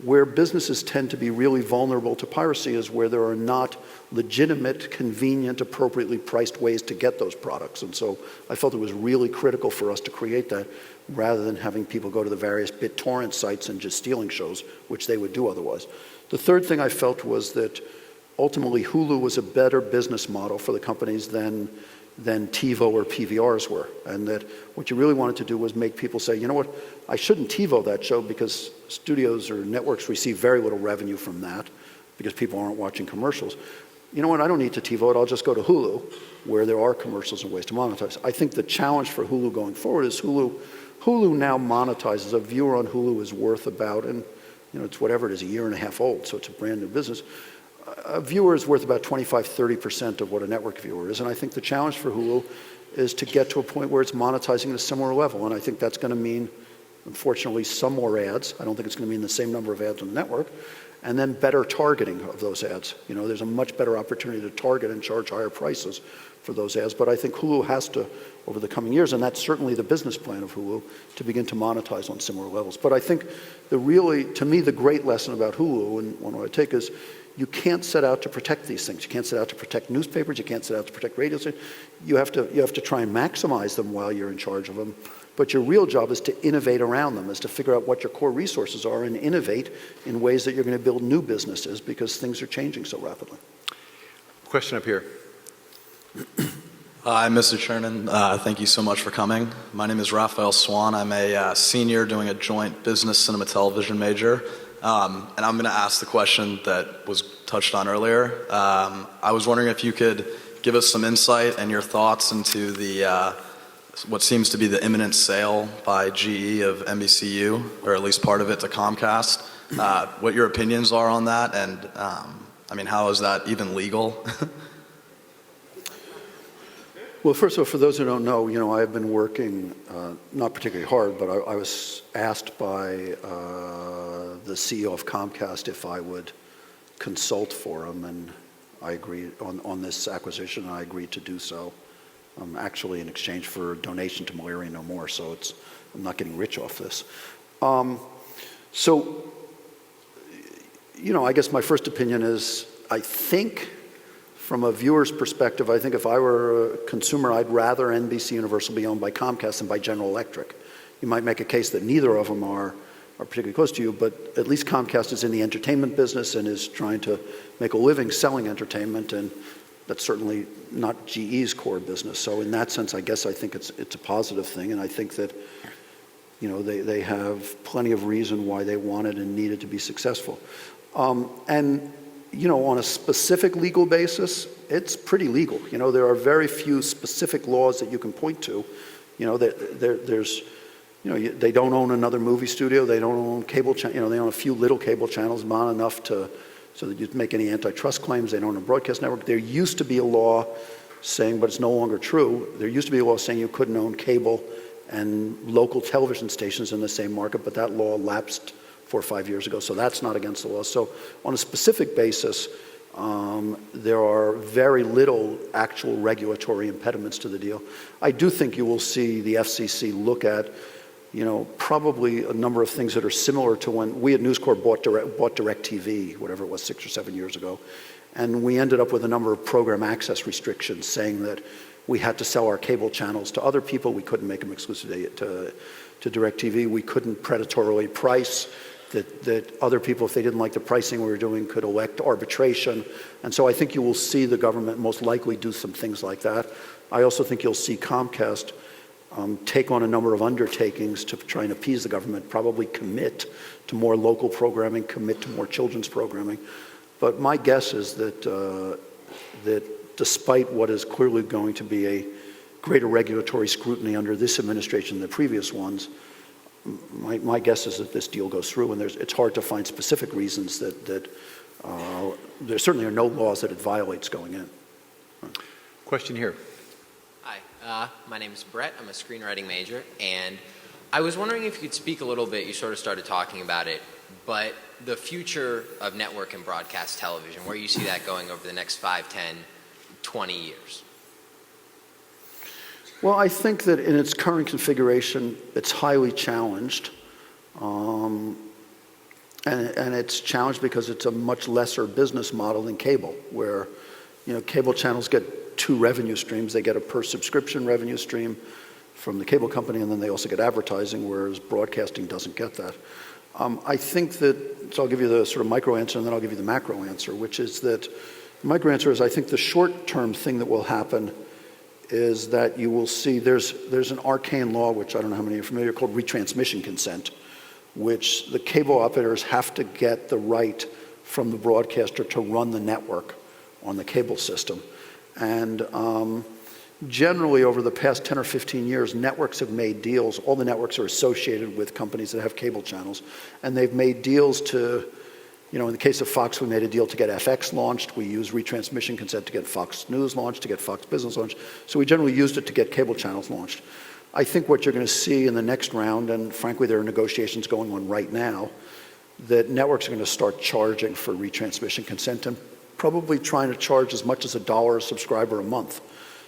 where businesses tend to be really vulnerable to piracy is where there are not legitimate, convenient, appropriately priced ways to get those products. And so I felt it was really critical for us to create that rather than having people go to the various BitTorrent sites and just stealing shows, which they would do otherwise. The third thing I felt was that ultimately Hulu was a better business model for the companies than TiVo or PVRs were, and that what you really wanted to do was make people say, you know what, I shouldn't TiVo that show because studios or networks receive very little revenue from that because people aren't watching commercials. You know what, I don't need to TiVo it, I'll just go to Hulu where there are commercials and ways to monetize. I think the challenge for Hulu going forward is Hulu now monetizes. A viewer on Hulu is worth about, and it's whatever it is, a year and a half old, so it's a brand new business. A viewer is worth about 25–30% of what a network viewer is, and I think the challenge for Hulu is to get to a point where it's monetizing at a similar level, and I think that's going to mean, unfortunately, some more ads. I don't think it's going to mean the same number of ads on the network, and then better targeting of those ads. There's a much better opportunity to target and charge higher prices for those ads, but I think Hulu has to, over the coming years, and that's certainly the business plan of Hulu, to begin to monetize on similar levels. But I think to me, the great lesson about Hulu, and one I take is, you can't set out to protect these things. You can't set out to protect newspapers. You can't set out to protect radio stations. You have to try and maximize them while you're in charge of them. But your real job is to innovate around them, is to figure out what your core resources are and innovate in ways that you're going to build new businesses because things are changing so rapidly. Question up here. Hi, Mr. Chernin. Thank you so much for coming. My name is Raphael Swan. I'm a senior doing a joint business cinema television major. And I'm going to ask the question that was touched on earlier. I was wondering if you could give us some insight and your thoughts into the what seems to be the imminent sale by GE of NBCU, or at least part of it, to Comcast. What your opinions are on that, and how is that even legal? Well, first of all, for those who don't know, I've been working, not particularly hard, but I was asked by the CEO of Comcast if I would consult for them, and I agree on this acquisition, and I agreed to do so, actually in exchange for a donation to Malaria No More, so I'm not getting rich off this. So, I guess my first opinion is, I think, from a viewer's perspective, I think if I were a consumer, I'd rather NBC Universal be owned by Comcast than by General Electric. You might make a case that neither of them are particularly close to you, but at least Comcast is in the entertainment business and is trying to make a living selling entertainment, and that's certainly not GE's core business. So in that sense, I guess I think it's a positive thing, and I think that they have plenty of reason why they wanted and needed to be successful. And on a specific legal basis, it's pretty legal. There are very few specific laws that you can point to. There's they don't own another movie studio. They don't own cable channel. They own a few little cable channels, not enough so that you'd make any antitrust claims. They don't own a broadcast network. There used to be a law saying, but it's no longer true. There used to be a law saying you couldn't own cable and local television stations in the same market, but that law lapsed 4 or 5 years ago, so that's not against the law. So on a specific basis, there are very little actual regulatory impediments to the deal. I do think you will see the FCC look at, probably a number of things that are similar to when we at News Corp bought DirecTV, whatever it was, 6 or 7 years ago. And we ended up with a number of program access restrictions saying that we had to sell our cable channels to other people. We couldn't make them exclusive to DirecTV. We couldn't predatorily price. That other people, if they didn't like the pricing we were doing, could elect arbitration. And so I think you will see the government most likely do some things like that. I also think you'll see Comcast take on a number of undertakings to try and appease the government, probably commit to more local programming, commit to more children's programming. But my guess is that despite what is clearly going to be a greater regulatory scrutiny under this administration than the previous ones, my guess is that this deal goes through, and it's hard to find specific reasons that there certainly are no laws that it violates going in. Question here. Hi, my name is Brett. I'm a screenwriting major, and I was wondering if you could speak a little bit, you sort of started talking about it, but the future of network and broadcast television, where you see that going over the next 5, 10, 20 years. Well, I think that in its current configuration, it's highly challenged. And it's challenged because it's a much lesser business model than cable, where cable channels get 2 revenue streams. They get a per subscription revenue stream from the cable company, and then they also get advertising, whereas broadcasting doesn't get that. I think that, so I'll give you the sort of micro answer, and then I'll give you the macro answer, which is that the micro answer is I think the short-term thing that will happen is that you will see there's an arcane law, which I don't know how many are familiar, called retransmission consent, which the cable operators have to get the right from the broadcaster to run the network on the cable system. And generally over the past 10 or 15 years, networks have made deals. All the networks are associated with companies that have cable channels, and they've made deals to, in the case of Fox, we made a deal to get FX launched. We used retransmission consent to get Fox News launched, to get Fox Business launched. So we generally used it to get cable channels launched. I think what you're going to see in the next round, and frankly there are negotiations going on right now, that networks are going to start charging for retransmission consent, and probably trying to charge as much as $1 a subscriber a month,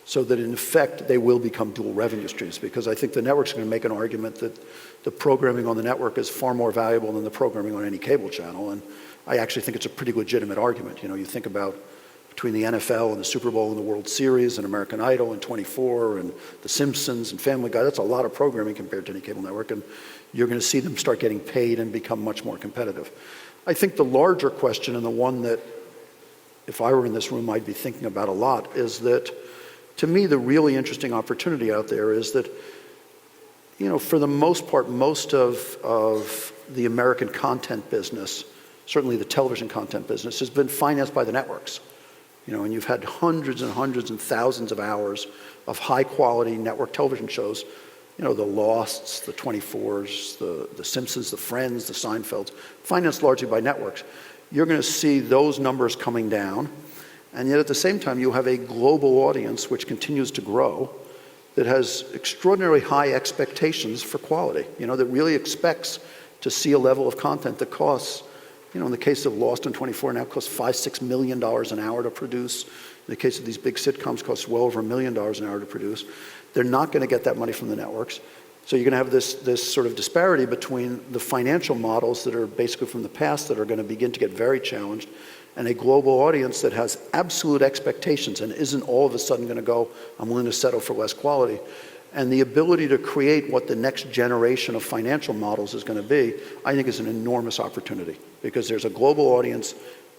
so that in effect they will become dual revenue streams, because I think the networks are going to make an argument that the programming on the network is far more valuable than the programming on any cable channel, and I actually think it's a pretty legitimate argument. You think about between the NFL and the Super Bowl and the World Series and American Idol and 24 and The Simpsons and Family Guy, that's a lot of programming compared to any cable network, and you're going to see them start getting paid and become much more competitive. I think the larger question, and the one that if I were in this room I'd be thinking about a lot, is that to me the really interesting opportunity out there is that, for the most part, most of the American content business, certainly the television content business, has been financed by the networks. And you've had hundreds and hundreds and thousands of hours of high-quality network television shows, the Losts, the 24s, the Simpsons, the Friends, the Seinfelds, financed largely by networks. You're going to see those numbers coming down, and yet at the same time you have a global audience which continues to grow, that has extraordinarily high expectations for quality, that really expects to see a level of content that costs in the case of Lost in 24 now, it costs $5-6 million an hour to produce. In the case of these big sitcoms, costs well over $1 million an hour to produce. They're not going to get that money from the networks. So you're going to have this sort of disparity between the financial models that are basically from the past that are going to begin to get very challenged, and a global audience that has absolute expectations and isn't all of a sudden going to go, I'm willing to settle for less quality. And the ability to create what the next generation of financial models is going to be, I think is an enormous opportunity, because there's a global audience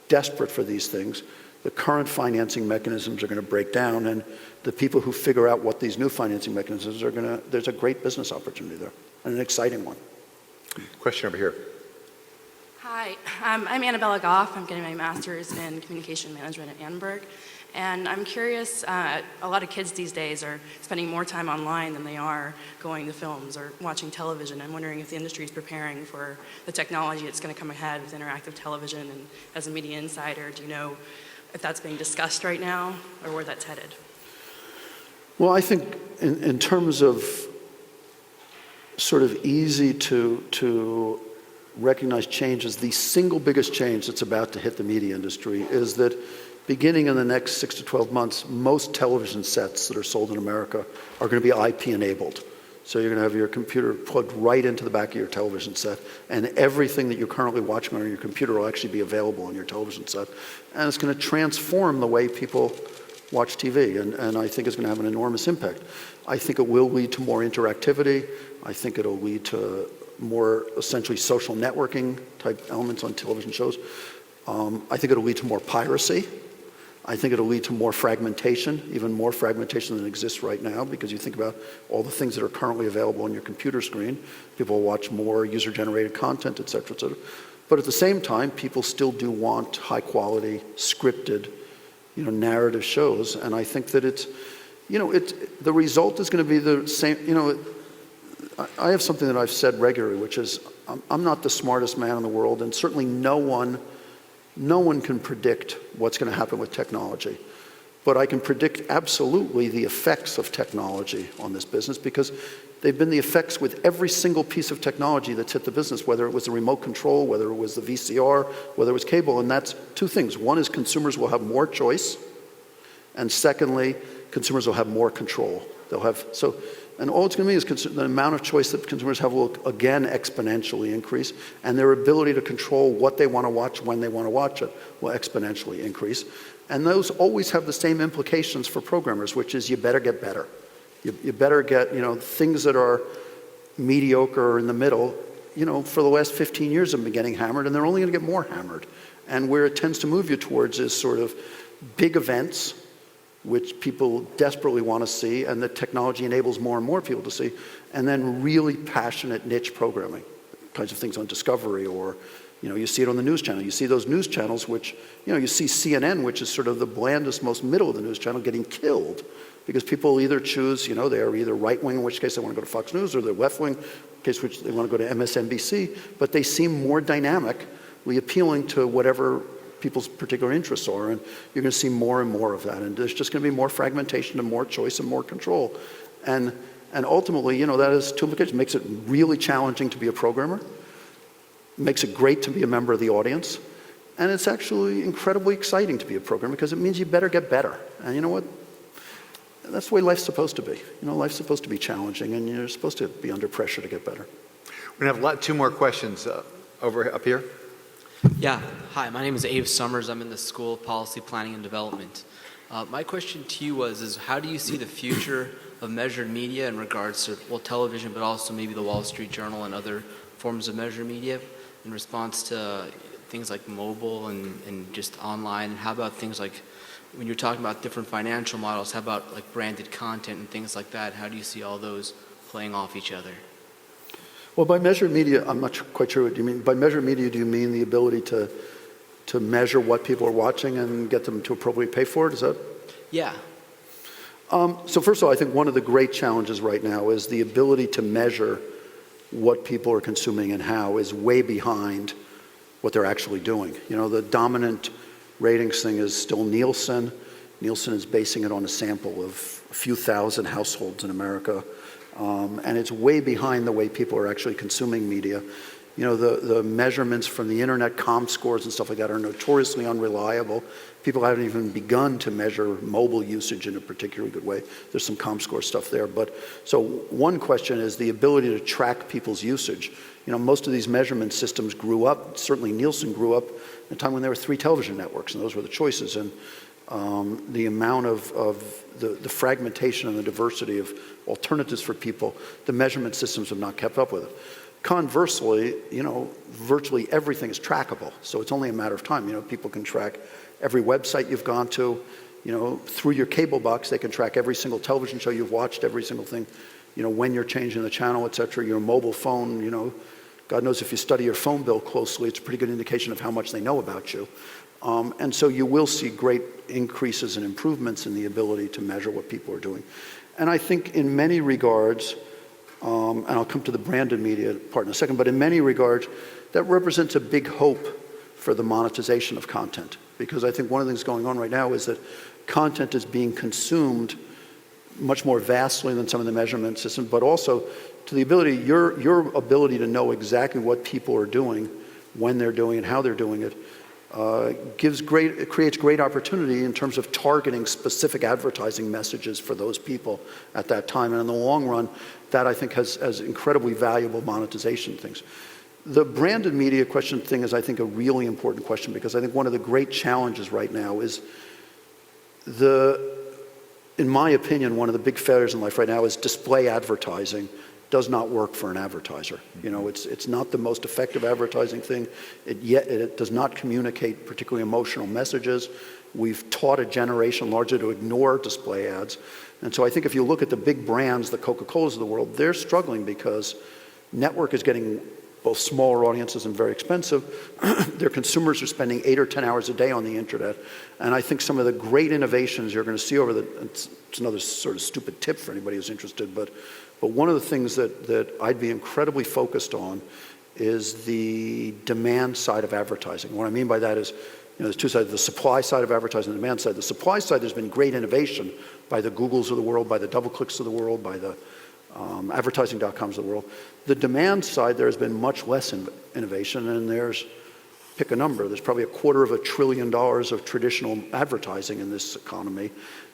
desperate for these things. The current financing mechanisms are going to break down, and the people who figure out what these new financing mechanisms are going to, there's a great business opportunity there, and an exciting one. Question over here. Hi, I'm Annabella Goff. I'm getting my master's in communication management at Annenberg. And I'm curious, a lot of kids these days are spending more time online than they are going to films or watching television. I'm wondering if the industry is preparing for the technology that's going to come ahead with interactive television. And as a media insider, do you know if that's being discussed right now or where that's headed? Well, I think in terms of sort of easy to recognize changes, the single biggest change that's about to hit the media industry is that beginning in the next 6 to 12 months, most television sets that are sold in America are going to be IP enabled. So you're going to have your computer plugged right into the back of your television set, and everything that you're currently watching on your computer will actually be available on your television set. And it's going to transform the way people watch TV, and I think it's going to have an enormous impact. I think it will lead to more interactivity. I think it'll lead to more essentially social networking type elements on television shows. I think it'll lead to more piracy. I think it'll lead to more fragmentation, even more fragmentation than exists right now, because you think about all the things that are currently available on your computer screen. People will watch more user-generated content, et cetera, et cetera. But at the same time, people still do want high-quality, scripted, narrative shows. And I think that the result is going to be the same. I have something that I've said regularly, which is I'm not the smartest man in the world, and certainly no one can predict what's going to happen with technology. But I can predict absolutely the effects of technology on this business, because they've been the effects with every single piece of technology that's hit the business, whether it was the remote control, whether it was the VCR, whether it was cable. And that's two things. One is consumers will have more choice, and secondly, consumers will have more control. And all it's going to mean is the amount of choice that consumers have will again exponentially increase, and their ability to control what they want to watch when they want to watch it will exponentially increase. And those always have the same implications for programmers, which is you better get better. You better get, things that are mediocre or in the middle, for the last 15 years have been getting hammered, and they're only going to get more hammered. And where it tends to move you towards is sort of big events, which people desperately want to see, and that technology enables more and more people to see, and then really passionate niche programming, kinds of things on Discovery, or you see it on the news channel. You see those news channels which, you see CNN, which is sort of the blandest, most middle of the news channel, getting killed because people either choose, they are either right-wing, in which case they want to go to Fox News, or they're left-wing, in case which they want to go to MSNBC, but they seem more dynamically appealing to whatever people's particular interests are, and you're going to see more and more of that, and there's just going to be more fragmentation and more choice and more control, and ultimately, that has two implications. It makes it really challenging to be a programmer, it makes it great to be a member of the audience, and it's actually incredibly exciting to be a programmer because it means you better get better, and you know what? That's the way life's supposed to be. Life's supposed to be challenging, and you're supposed to be under pressure to get better. We're going to have two more questions up here. Yeah. Hi, my name is Abe Summers. I'm in the School of Policy Planning and Development. My question to you is how do you see the future of measured media in regards to, television, but also maybe the Wall Street Journal and other forms of measured media in response to things like mobile and just online? And how about things like, when you're talking about different financial models, how about like branded content and things like that? How do you see all those playing off each other? Well, by measured media, I'm not quite sure what you mean. By measured media, do you mean the ability to measure what people are watching and get them to appropriately pay for it? Is that? Yeah. So first of all, I think one of the great challenges right now is the ability to measure what people are consuming and how is way behind what they're actually doing. The dominant ratings thing is still Nielsen. Nielsen is basing it on a sample of a few thousand households in America. And it's way behind the way people are actually consuming media. The measurements from the internet com scores and stuff like that are notoriously unreliable. People haven't even begun to measure mobile usage in a particularly good way. There's some ComScore stuff there. But so one question is the ability to track people's usage. Most of these measurement systems grew up, certainly Nielsen grew up at a time when there were 3 television networks, and those were the choices. And the amount of the fragmentation and the diversity of alternatives for people, the measurement systems have not kept up with it. Conversely, virtually everything is trackable. So it's only a matter of time. People can track every website you've gone to, through your cable box. They can track every single television show you've watched, every single thing, when you're changing the channel, et cetera. Your mobile phone, God knows if you study your phone bill closely, it's a pretty good indication of how much they know about you. And so you will see great increases and improvements in the ability to measure what people are doing. And I think in many regards, and I'll come to the branded media part in a second, but in many regards, that represents a big hope for the monetization of content. Because I think one of the things going on right now is that content is being consumed much more vastly than some of the measurement systems, but also to the ability, your ability to know exactly what people are doing, when they're doing it, how they're doing it, it creates great opportunity in terms of targeting specific advertising messages for those people at that time. And in the long run, that I think has incredibly valuable monetization things. The branded media question thing is, I think, a really important question, because I think one of the great challenges right now is in my opinion, one of the big failures in life right now is display advertising does not work for an advertiser. It's not the most effective advertising thing. It does not communicate particularly emotional messages. We've taught a generation largely to ignore display ads. And so I think if you look at the big brands, the Coca-Colas of the world, they're struggling because network is getting both smaller audiences and very expensive. Their consumers are spending 8 or 10 hours a day on the internet. And I think some of the great innovations you're going to see it's another sort of stupid tip for anybody who's interested, but one of the things that I'd be incredibly focused on is the demand side of advertising. What I mean by that is, there's two sides, the supply side of advertising and the demand side. The supply side, there's been great innovation by the Googles of the world, by the DoubleClicks of the world, by the advertising.coms of the world. The demand side, there has been much less innovation, and pick a number, there's probably $250 billion of traditional advertising in this economy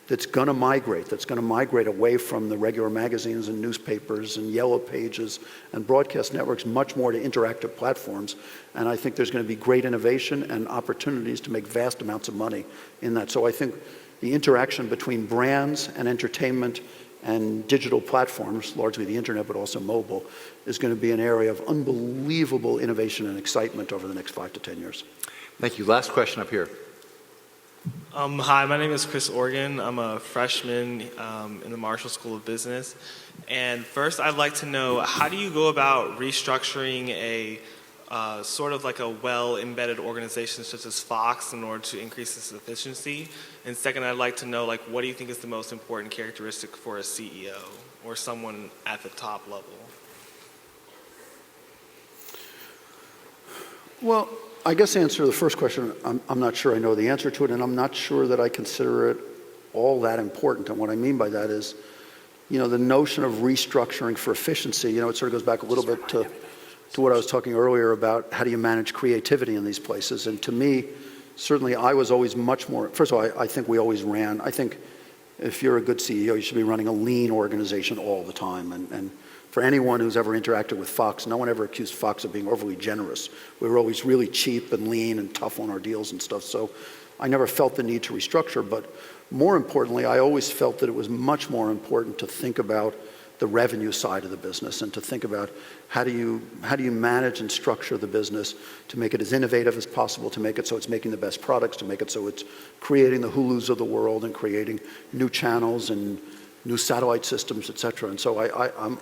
that's going to migrate away from the regular magazines and newspapers and yellow pages and broadcast networks much more to interactive platforms. And I think there's going to be great innovation and opportunities to make vast amounts of money in that. So I think the interaction between brands and entertainment and digital platforms, largely the internet but also mobile, is going to be an area of unbelievable innovation and excitement over the next 5 to 10 years. Thank you. Last question up here. Hi, my name is Chris Organ. I'm a freshman in the Marshall School of Business. And first, I'd like to know, how do you go about restructuring a sort of like a well-embedded organization such as Fox in order to increase its efficiency? And second, I'd like to know, what do you think is the most important characteristic for a CEO or someone at the top level? Well, I guess the answer to the first question, I'm not sure I know the answer to it, and I'm not sure that I consider it all that important. And what I mean by that is, the notion of restructuring for efficiency, it sort of goes back a little bit to what I was talking earlier about how do you manage creativity in these places. And to me, certainly I was always much more, first of all, I think we always ran, I think if you're a good CEO, you should be running a lean organization all the time. And for anyone who's ever interacted with Fox, no one ever accused Fox of being overly generous. We were always really cheap and lean and tough on our deals and stuff. So I never felt the need to restructure. But more importantly, I always felt that it was much more important to think about the revenue side of the business and to think about how do you manage and structure the business to make it as innovative as possible, to make it so it's making the best products, to make it so it's creating the Hulus of the world and creating new channels and new satellite systems, et cetera. And so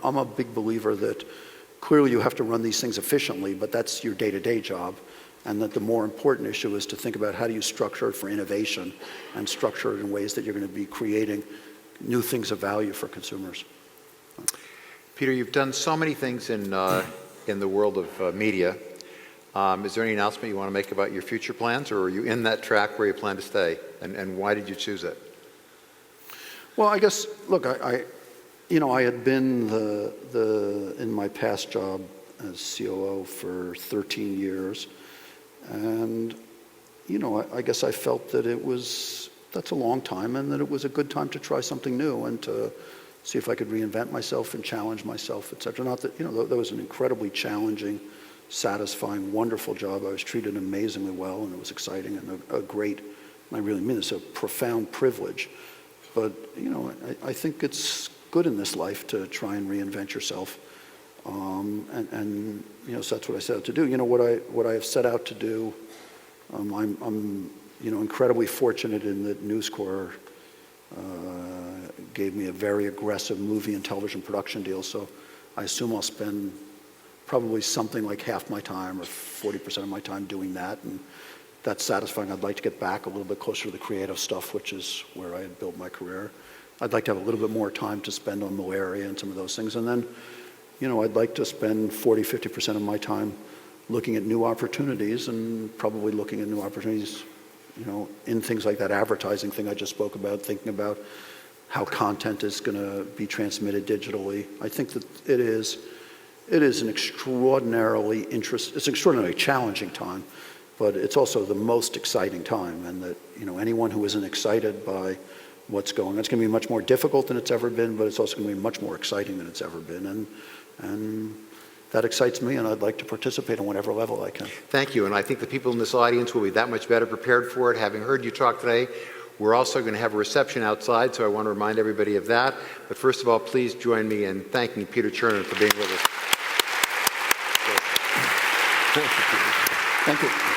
I'm a big believer that clearly you have to run these things efficiently, but that's your day-to-day job. And that the more important issue is to think about how do you structure it for innovation and structure it in ways that you're going to be creating new things of value for consumers. Peter, you've done so many things in the world of media. Is there any announcement you want to make about your future plans, or are you in that track where you plan to stay? And why did you choose it? Well, I guess, look, I had been in my past job, as COO for 13 years. And, you know, I guess I felt that that's a long time, and that it was a good time to try something new and to see if I could reinvent myself and challenge myself, et cetera. Not that, you know, that was an incredibly challenging, satisfying, wonderful job. I was treated amazingly well, and it was exciting and a great, and I really mean this, a profound privilege. But, you know, I think it's good in this life to try and reinvent yourself. And you know, so that's what I set out to do. You know, what I have set out to do, I'm you know, incredibly fortunate in that News Corp gave me a very aggressive movie and television production deal, so I assume I'll spend probably something like half my time or 40% of my time doing that, and that's satisfying. I'd like to get back a little bit closer to the creative stuff, which is where I had built my career. I'd like to have a little bit more time to spend on malaria and some of those things, and then, you know, I'd like to spend 40-50% of my time looking at new opportunities, and probably looking at new opportunities, you know, in things like that advertising thing I just spoke about, thinking about how content is going to be transmitted digitally. I think that it is an extraordinarily it's an extraordinarily challenging time, but it's also the most exciting time, and that, you know, anyone who isn't excited by what's going on, it's going to be much more difficult than it's ever been, but it's also going to be much more exciting than it's ever been, and that excites me, and I'd like to participate on whatever level I can. Thank you, and I think the people in this audience will be that much better prepared for it, having heard you talk today. We're also going to have a reception outside, so I want to remind everybody of that. But first of all, please join me in thanking Peter Chernin for being with us. Thank you.